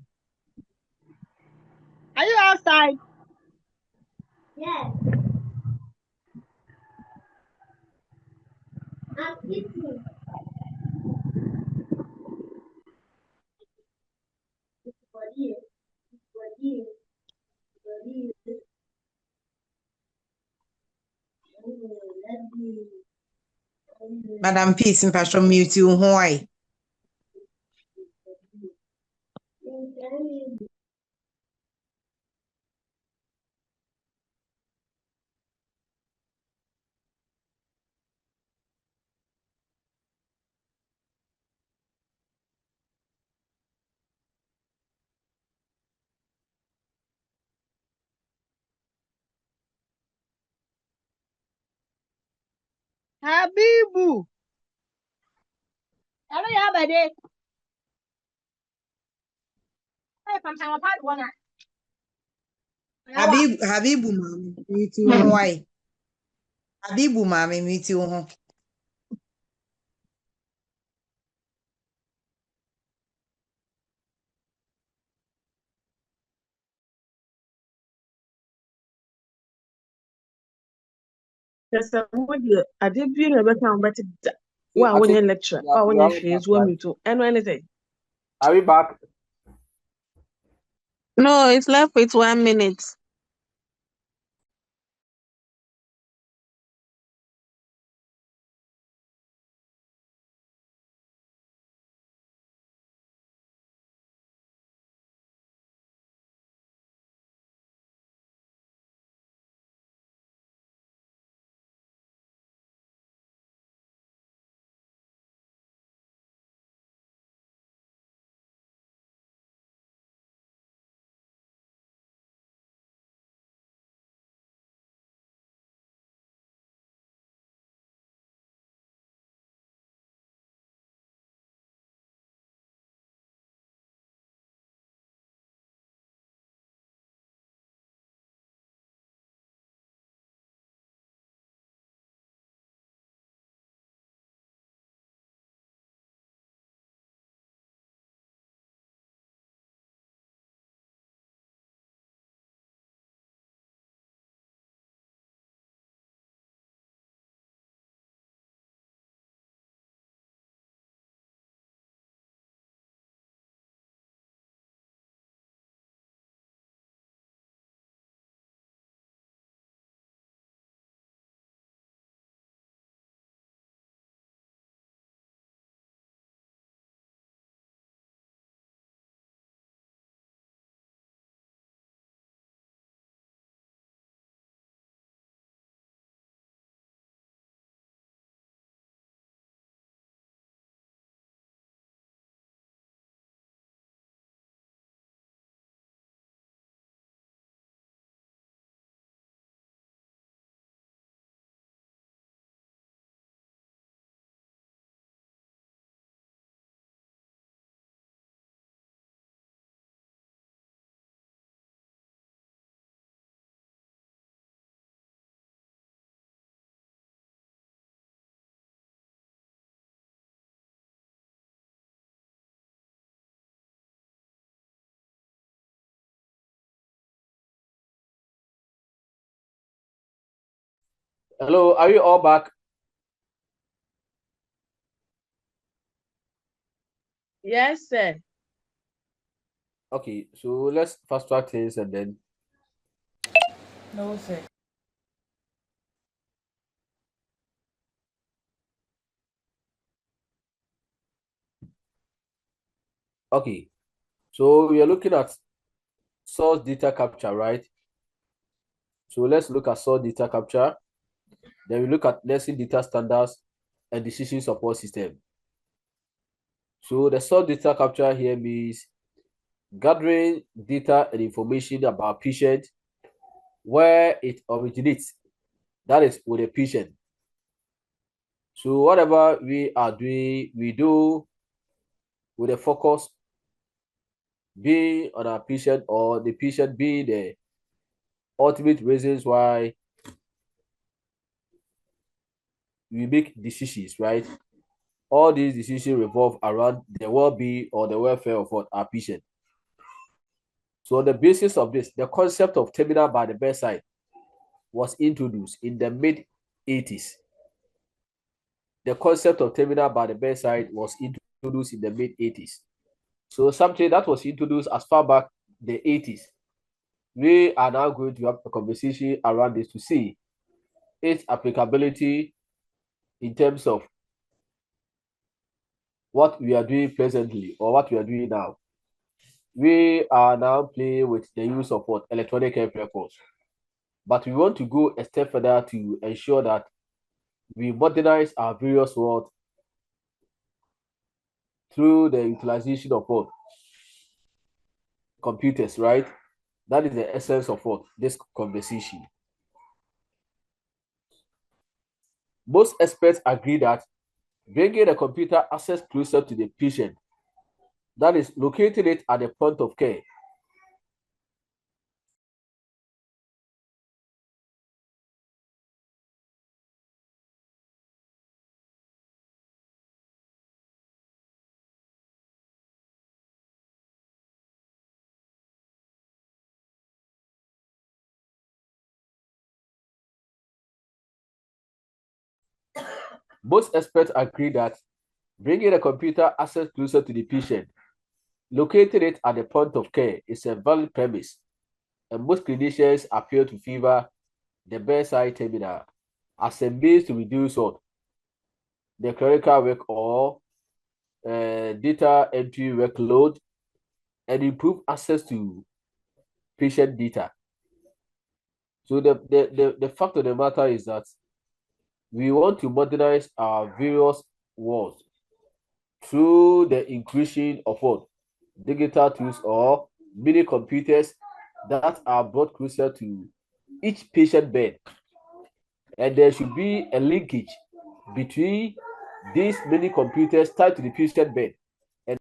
are you outside? Yes. I'm eating. Madam Peace, in fashion mute you, why? Habibu. Hello, yeah, buddy. Hey, from some apart one. Habibu mami, mute you, why? Habibu mami, mute you. There's a module. I did be a better one, but wow, when you lecture, or when you face one, you to and anything. Are we back? No, it's left with 1 minute. Hello, are you all back? Yes, sir. Okay, so let's fast track things and then. No, sir. Okay, so we are looking at source data capture, right? So let's look at source data capture. Then we look at nursing data standards and decision support system. So the source data capture here means gathering data and information about patient where it originates. That is with a patient. So whatever we are doing, we do with a focus being on our patient or the patient being the ultimate reasons why we make decisions, right? All these decisions revolve around the well-being or the welfare of our patient. So on the basis of this, the concept of terminal by the bedside was introduced in the mid-80s. The concept of terminal by the bedside was introduced in the mid-80s. So something that was introduced as far back the 80s. We are now going to have a conversation around this to see its applicability in terms of what we are doing presently or what we are doing now. We are now playing with the use of what electronic health records, but we want to go a step further to ensure that we modernize our various world through the utilization of what computers, right? That is the essence of what this conversation. Most experts agree that bringing the computer access closer to the patient, that is locating it at the point of care, most experts agree that bringing the computer access closer to the patient, locating it at the point of care is a valid premise, and most clinicians appear to favor the bedside terminal as a means to reduce what the clerical work or data entry workload and improve access to patient data. So the fact of the matter is that we want to modernize our various worlds through the inclusion of what digital tools or mini computers that are brought closer to each patient bed. And there should be a linkage between these mini computers tied to the patient bed and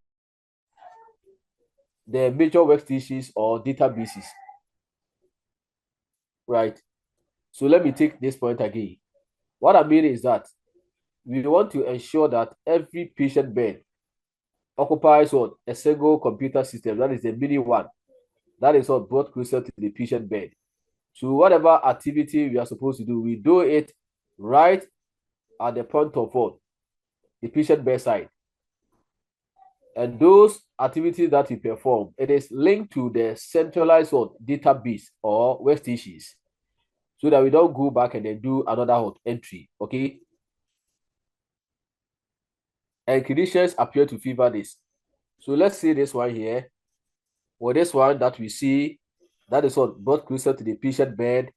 the major workstations or databases. Right. So let me take this point again. What I mean is that we want to ensure that every patient bed occupies what a single computer system, that is the mini one, that is what brought closer to the patient bed. So whatever activity we are supposed to do, we do it right at the point of what the patient bedside. And those activities that we perform, it is linked to the centralized what database or workstations, so that we don't go back and then do another entry. Okay. And clinicians appear to favor this. So let's see this one here. Or this one that we see, that is what brought closer to the patient bed.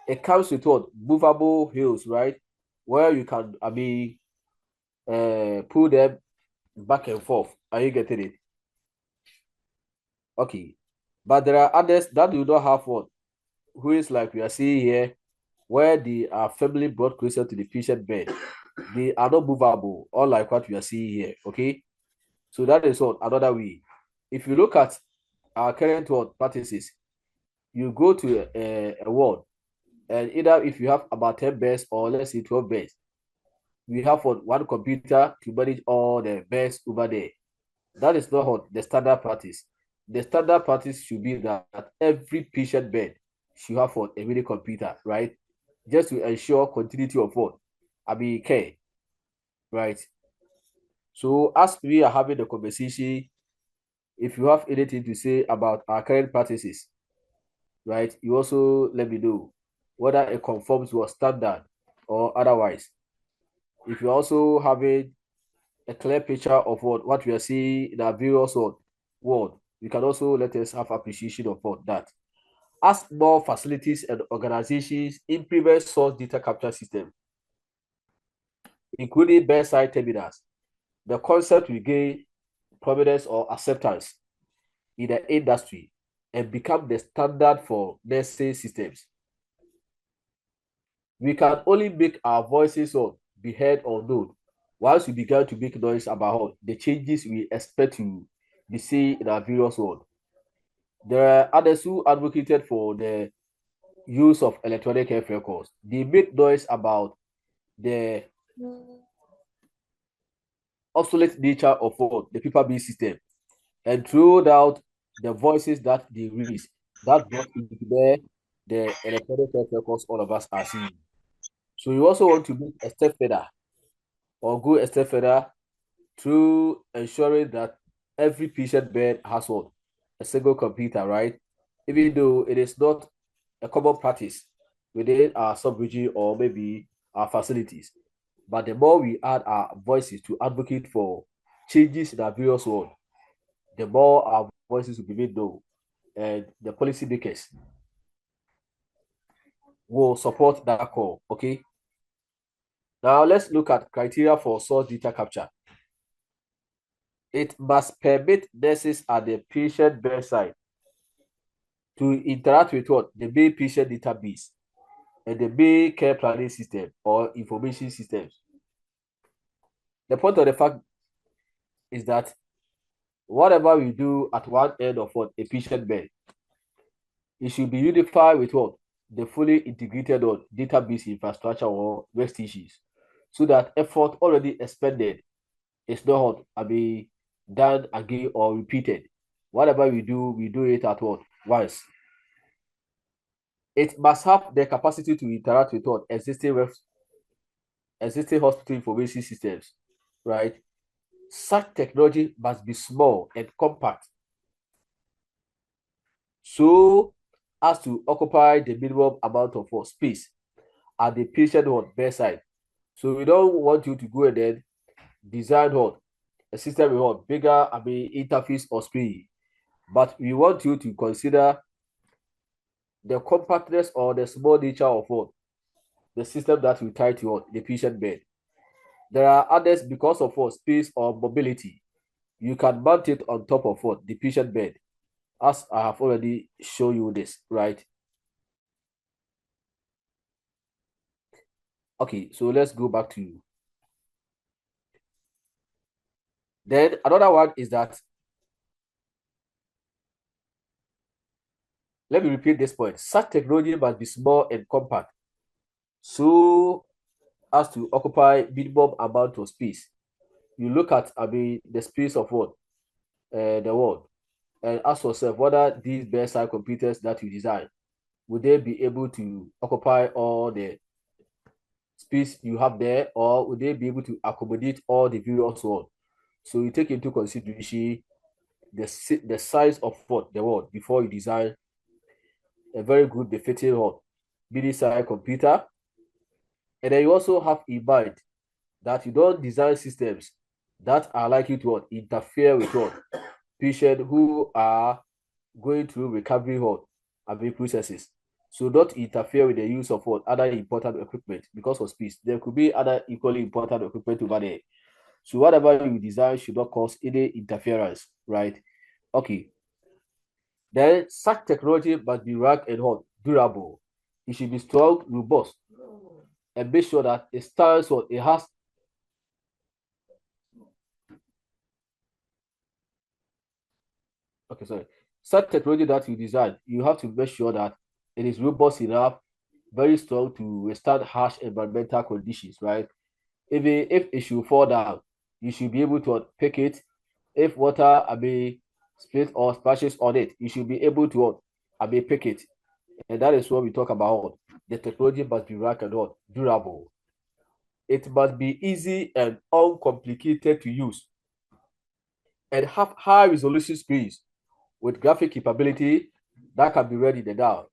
It comes with what movable hills, right? Where you can, pull them back and forth. Are you getting it? Okay. But there are others that do not have what, who is like we are seeing here, where they are firmly brought closer to the patient bed. They are not movable, unlike what we are seeing here. Okay. So that is what another way. If you look at our current world practices, you go to a ward, and either if you have about 10 beds or let's say 12 beds, we have one computer to manage all the beds over there. That is not what the standard practice. The standard practice should be that every patient bed should have a mini computer, right? Just to ensure continuity of care, right? So as we are having the conversation, if you have anything to say about our current practices, right, you also let me know whether it conforms to a standard or otherwise. If you're also having a clear picture of what we are seeing in our various world, you can also let us have appreciation of that. As more facilities and organizations implement source data capture system, including bedside terminals, the concept will gain prominence or acceptance in the industry and become the standard for nursing systems. We can only make our voices be heard or known. Once we began to make noise about the changes we expect to be seen in our various world. There are others who advocated for the use of electronic health records. They made noise about the obsolete nature of what the paper-based system and threw out the voices that they raised that brought into the electronic health records all of us are seeing. So you also want to move a step further or go a step further through ensuring that every patient bed has what? A single computer, right? Even though it is not a common practice within our sub-region or maybe our facilities. But the more we add our voices to advocate for changes in our various world, the more our voices will be made known, and the policymakers will support that call. Okay. Now let's look at criteria for source data capture. It must permit nurses at the patient bedside to interact with what the main patient database and the main care planning system or information systems. The point of the fact is that whatever we do at one end of what a patient bed, it should be unified with what the fully integrated database infrastructure or workstations, so that effort already expended is not done again or repeated. Whatever we do it at what once. It must have the capacity to interact with what existing hospital information systems, right? Such technology must be small and compact, so as to occupy the minimum amount of space at the patient bedside. So we don't want you to go and then design a system with bigger interface or screen, but we want you to consider the compactness or the small nature of the system that we tie to the patient bed. There are others because of space or mobility. You can mount it on top of the patient bed, as I have already shown you this, right? Okay, so let's go back to. Then another one is that, let me repeat this point. Such technology must be small and compact, so as to occupy minimum amount of space. You look at the space of the world, and ask yourself whether these bedside computers that you design would they be able to occupy all the space you have there, or would they be able to accommodate all the various world? So you take into consideration the size of the world before you design a very good befitting mini-size computer. And then you also have in mind that you don't design systems that are likely to interfere with patients who are going through recovery processes. So don't interfere with the use of other important equipment because of space. There could be other equally important equipment over there. So whatever you design should not cause any interference, right? Okay. Then such technology must be rugged and durable. It should be strong, robust, and make sure that it stands it has such technology that you design, you have to make sure that it is robust enough, very strong to withstand harsh environmental conditions, right? Even if it should fall down, you should be able to pick it. If water split or splashes on it, you should be able to pick it. And that is what we talk about. The technology must be rugged and durable. It must be easy and uncomplicated to use, and have high resolution screens with graphic capability that can be read in the dark.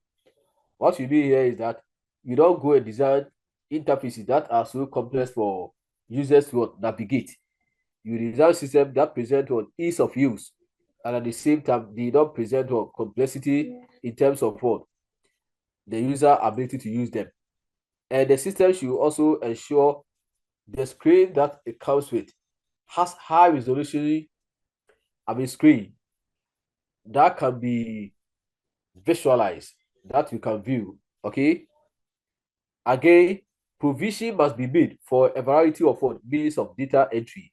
What you do here is that you don't go and design interfaces that are so complex for users to navigate. You design systems that present ease of use, and at the same time, they don't present complexity in terms of the user ability to use them. And the system should also ensure the screen that it comes with has high resolution screen that can be visualized, that you can view. Okay. Again, Provision must be made for a variety of means of data entry,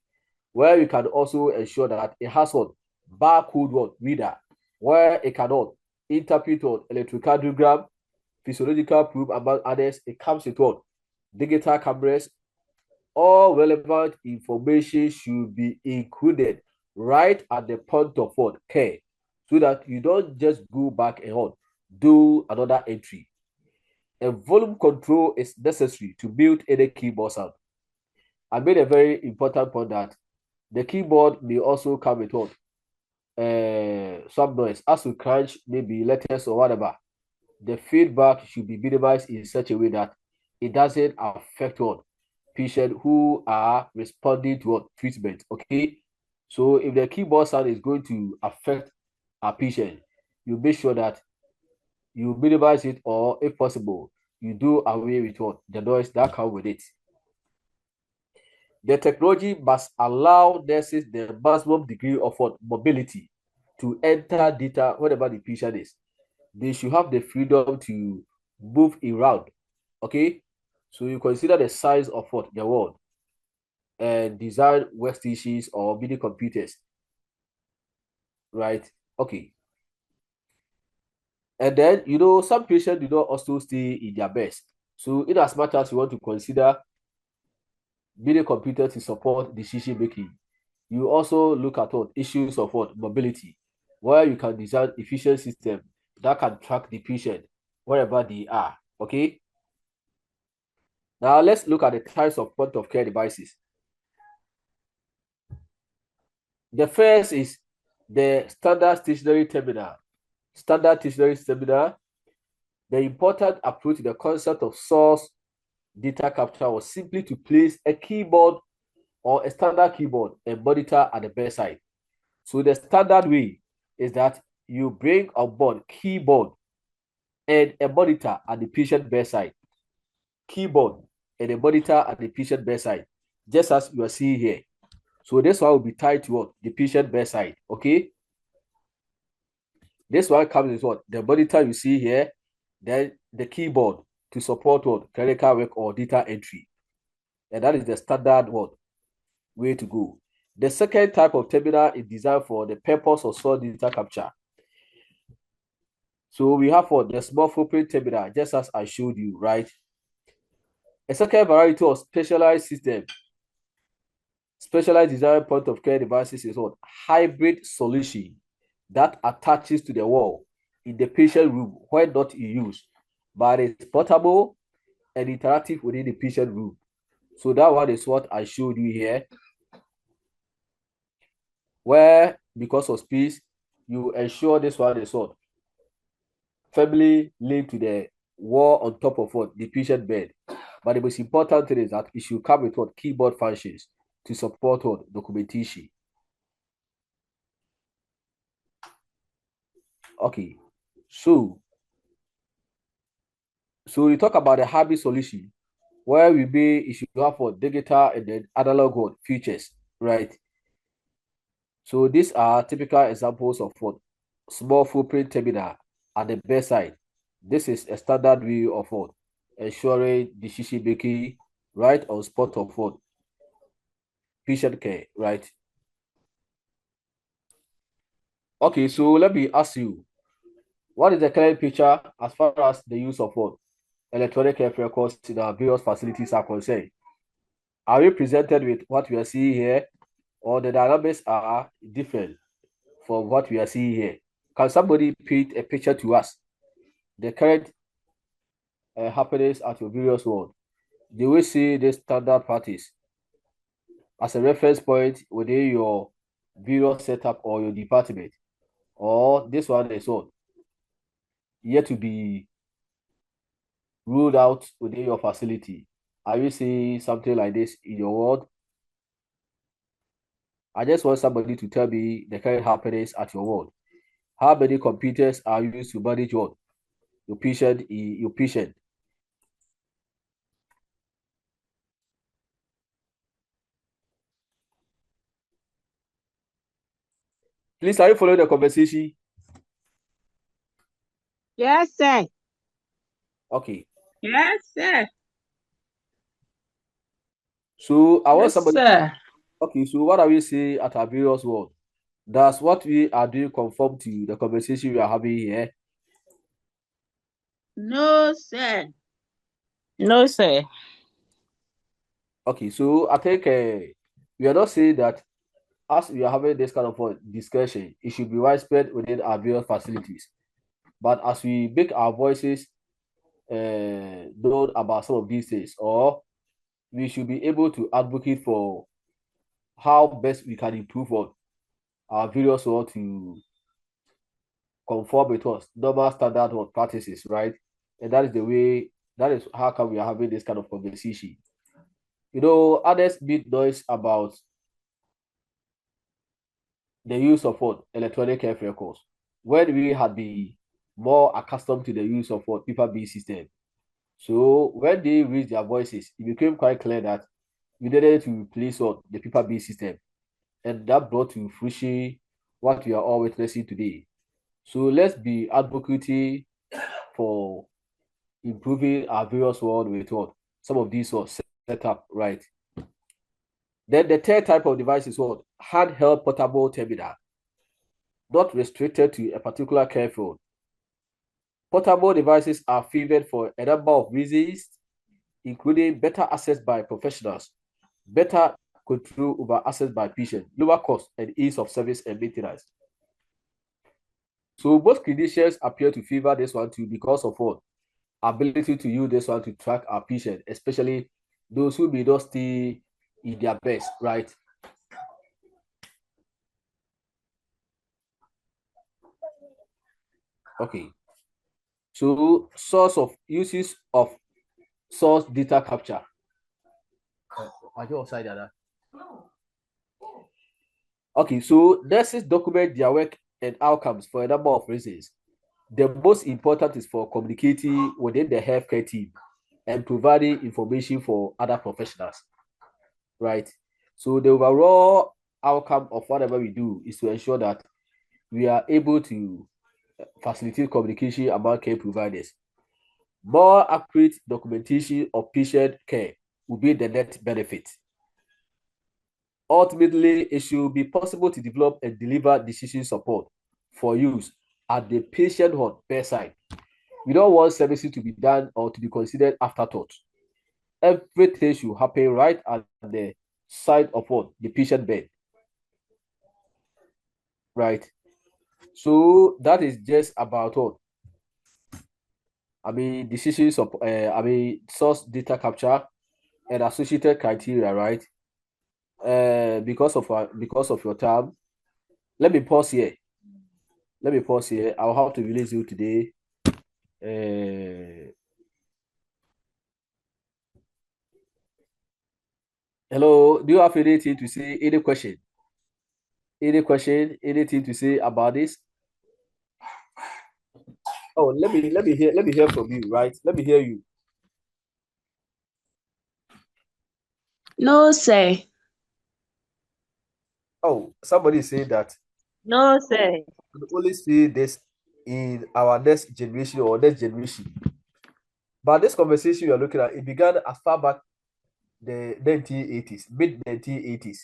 where you can also ensure that it has barcode reader, where it cannot interpret electrocardiogram, physiological proof, among others. It comes with digital cameras. All relevant information should be included right at the point of care, so that you don't just go back and do another entry. A volume control is necessary to build any keyboard sound. I made a very important point that the keyboard may also come with some noise. As we crunch maybe letters or whatever, the feedback should be minimized in such a way that it doesn't affect patients who are responding to treatment. Okay, so if the keyboard sound is going to affect a patient, you make sure that you minimize it, or if possible, you do away with the noise that comes with it. The technology must allow nurses the maximum degree of mobility to enter data wherever the patient is. They should have the freedom to move around. Okay, so you consider the size of the world and design workstations or mini computers, right? Okay. And then, some patients do not also stay in their best. So in as much as you want to consider mini computers to support decision making, you also look at issues of mobility, where you can design efficient system that can track the patient wherever they are. Okay. Now let's look at the types of point of care devices. The first is the standard stationary terminal. Standard stationary terminal. The important approach to the concept of source data capture was simply to place a keyboard or a standard keyboard and monitor at the bedside. So the standard way is that you bring on board keyboard and a monitor at the patient bedside. Keyboard and a monitor at the patient bedside, just as you are seeing here. So this one will be tied to the patient bedside. Okay. This one comes with the monitor you see here, then the keyboard to support clinical work or data entry. And that is the standard way to go. The second type of terminal is designed for the purpose of source data capture. So we have the small footprint terminal, just as I showed you, right? A second variety of specialized system, specialized design point of care devices is hybrid solution that attaches to the wall in the patient room when not in use, but it's portable and interactive within the patient room. So that one is what I showed you here, where because of space, you ensure this one is firmly linked to the wall on top of the patient bed. But the most important thing is that it should come with keyboard functions to support documentation. Okay, so you talk about the hybrid solution, where you should have digital and then analog features, right? So these are typical examples of small footprint terminal at the bedside. This is a standard view of ensuring decision making right on spot of patient care, right? Okay, so let me ask you, what is the current picture as far as the use of electronic health records in our various facilities are concerned? Are we presented with what we are seeing here, or the dynamics are different from what we are seeing here? Can somebody paint a picture to us? The current happenings at your various world. Do we see this standard practice as a reference point within your various setup or your department? Or this one is yet to be ruled out within your facility? Are you seeing something like this in your world? I just want somebody to tell me the current happenings at your world. How many computers are used to manage your patient? Please, are you following the conversation? Yes, sir. Okay. Yes, sir. So I want Yes, somebody. sir. Okay, so what are we saying at our various world? Does what we are doing conform to the conversation we are having here? No, sir. No, sir. Okay, so I think we are not saying that as we are having this kind of a discussion, it should be widespread within our various facilities. But as we make our voices known about some of these things, or we should be able to advocate for how best we can improve on our various world to conform with us normal standard of practices, right? And that is the way. That is how come we are having this kind of conversation. Others made noise about the use of what electronic health records when we had been more accustomed to the use of what paper-based system. So when they raised their voices, it became quite clear that we needed to replace what the paper-based system, and that brought to fruition what we are all witnessing today. So let's be advocating for improving our various world with what some of these were set up right. Then the third type of device is what handheld portable terminal, not restricted to a particular care field. Portable devices are favored for a number of reasons, including better access by professionals, better control over access by patients, lower cost and ease of service and maintenance. So most clinicians appear to favor this one too because of what ability to use this one to track our patient, especially those who may not stay in their best, right? Okay. So source of uses of source data capture. Are you outside that? Okay, so nurses document their work and outcomes for a number of reasons. The most important is for communicating within the healthcare team and providing information for other professionals, right? So the overall outcome of whatever we do is to ensure that we are able to facilitate communication among care providers. More accurate documentation of patient care will be the net benefit. Ultimately, it should be possible to develop and deliver decision support for use at the patient bedside. We don't want services to be done or to be considered afterthought. Everything should happen right at the side of what the patient bed, right? So that is just about what decisions of source data capture and associated criteria, right? Because of your time, let me pause here. I'll have to release you today. Hello, do you have anything to say? Any question? Anything to say about this? Oh, let me hear from you, right? Let me hear you. No, sir. Oh, somebody said that No, sir. we only see this in our next generation or next generation. But this conversation you're looking at, it began as far back the 1980s, mid 1980s.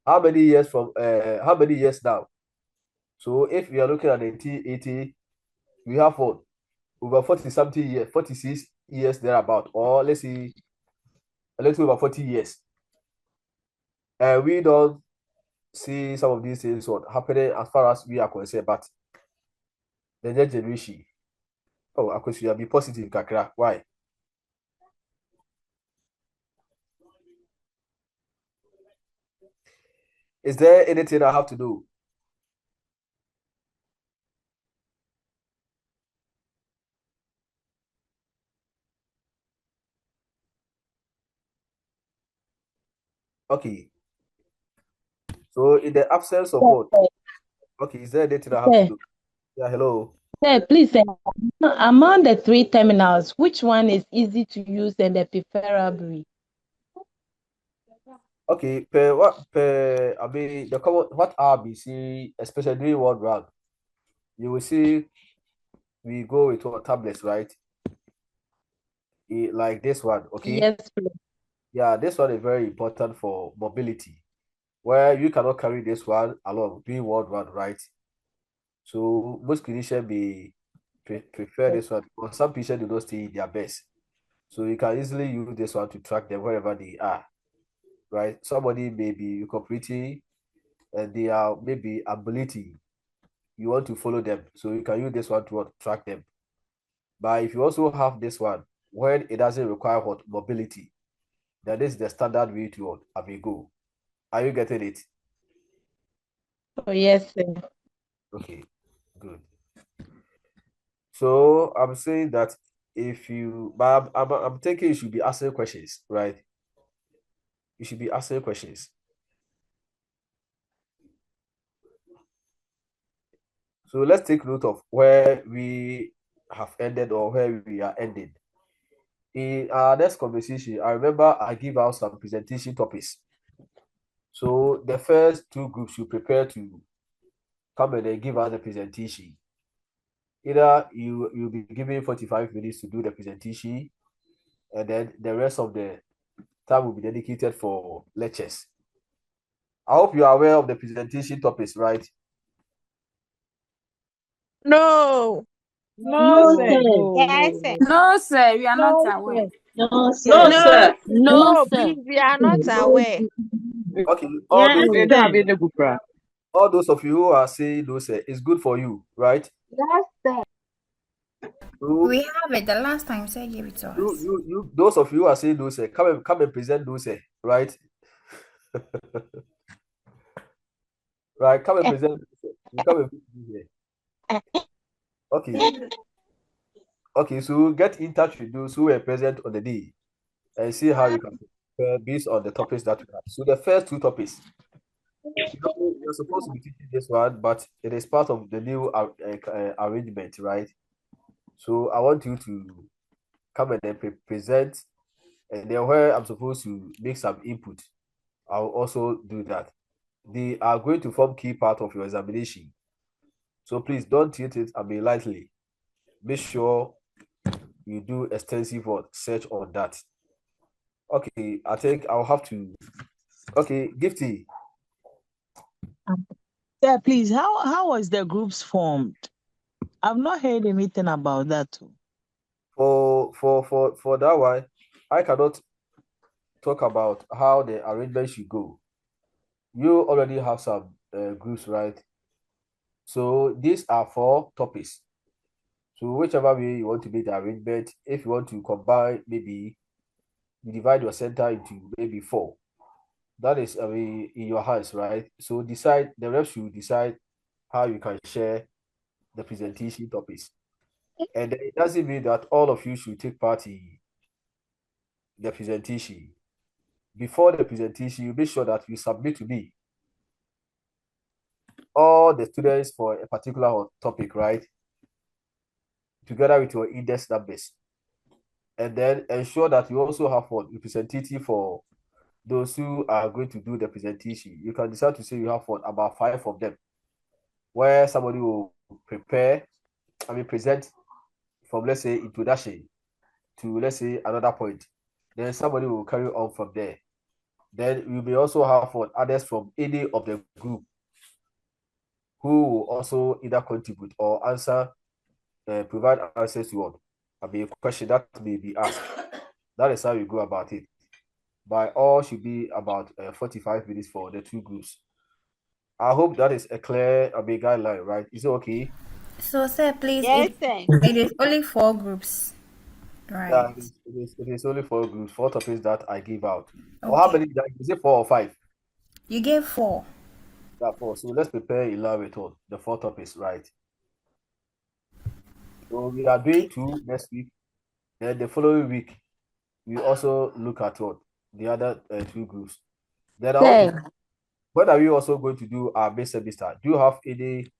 How many years now? So if we are looking at 1980, we have what? Over 40 something years, 46 years thereabout, or let's say a little over 40 years. And we don't see some of these things what happening as far as we are concerned, but the next generation. Oh, of course, you be positive, Kakra. Why? Is there anything I have to do? Okay. So in the absence of what? Okay, is there anything I have to Sir, do? Yeah, hello. sir, please, among the three terminals, which one is easy to use and the preferable? Okay, the common what RBC, especially during one round, you will see we go with our tablets, right? Like this one, okay? Yes, please. Yeah, this one is very important for mobility, where you cannot carry this one along, being Ward 1, right? So most clinicians may prefer this one, but some patients do not stay in their best. So you can easily use this one to track them wherever they are, right? Somebody may be cooperating and they are maybe ability. You want to follow them, so you can use this one to track them. But if you also have this one, when it doesn't require what mobility, then this is the standard way to what go. Are you getting it? Oh, yes, sir. Okay, good. So I'm saying that if you, but I'm thinking you should be asking questions, right? You should be asking questions. So let's take note of where we have ended or where we are ending. In our next conversation, I remember I give out some presentation topics. So the first two groups you prepare to come and then give us the presentation. Either you'll be given 45 minutes to do the presentation, and then the rest of the time will be dedicated for lectures. I hope you are aware of the presentation topics, right? No. No, sir. Yes, sir. No, sir, we are not No, aware. sir. No, No, sir. sir. No, No, sir. please, we are not aware. Okay, all Yes, those We don't sir. have any group. all those of you who are saying no, sir, it's good for you, right? Yes, sir. So We have it. The last time, sir gave it to us. those of you who are saying no, sir, come and present no, sir, right? Right, come and present. No, sir. You come and present here. Okay, okay. So get in touch with those who were present on the day and see how you can prepare based on the topics that we have. So the first two topics, you're supposed to be teaching this one, but it is part of the new arrangement, right? So I want you to come and then present, and then where I'm supposed to make some input, I'll also do that. They are going to form key part of your examination. So please don't treat it lightly. Make sure you do extensive work, search on that. Okay, I think I'll have to. Okay, Gifty. Yeah, please. How was the groups formed? I've not heard anything about that too. For that one, I cannot talk about how the arrangement should go. You already have some groups, right? So these are 4 topics. So whichever way you want to make the arrangement, if you want to combine, maybe you divide your center into maybe 4. That is in your hands, right? So decide, the reps should decide how you can share the presentation topics. And it doesn't mean that all of you should take part in the presentation. Before the presentation, you make sure that you submit to me all the students for a particular topic, right? Together with your index numbers. And then ensure that you also have one representative for those who are going to do the presentation. You can decide to say you have about 5 of them, where somebody will present from, let's say, introduction to, let's say, another point. Then somebody will carry on from there. Then you may also have others from any of the group who will also either contribute or answer, provide answers to a question that may be asked. That is how you go about it. By all should be about 45 minutes for the 2 groups. I hope that is a clear guideline, right? Is it okay? So, sir, please, Yes, sir. it is only 4 groups, right? Yeah, it is only 4 groups, 4 topics that I give out. Or how Okay. many? Is it 4 or 5? You gave 4. Yeah, 4. So let's prepare a line with the 4 topics, right? So we are doing 2 next week. Then the following week, we also look at the other 2 groups. Then I want to. When are we also going to do our base semester? Do you have any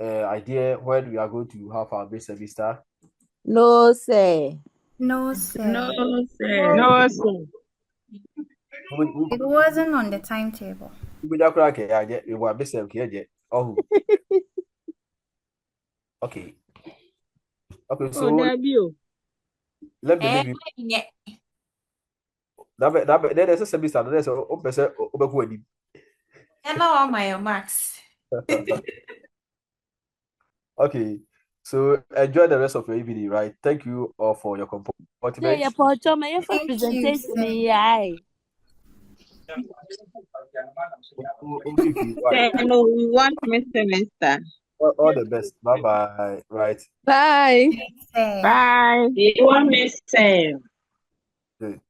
idea when we are going to have our base semester? No, sir. No, sir. No, sir. No, sir. It wasn't on the timetable. Oh, okay. Okay, Oh, so Dabio. let me leave you. there's a semester. There's a person over. And now all my marks. Okay, so enjoy the rest of your evening, right? Thank you all for your Say commitment. your pocho, my first Thank you, presentation sir. me aye. No, we want semester. All the best. Bye bye. Right. Bye. Sir. Bye. You want me to say? Okay.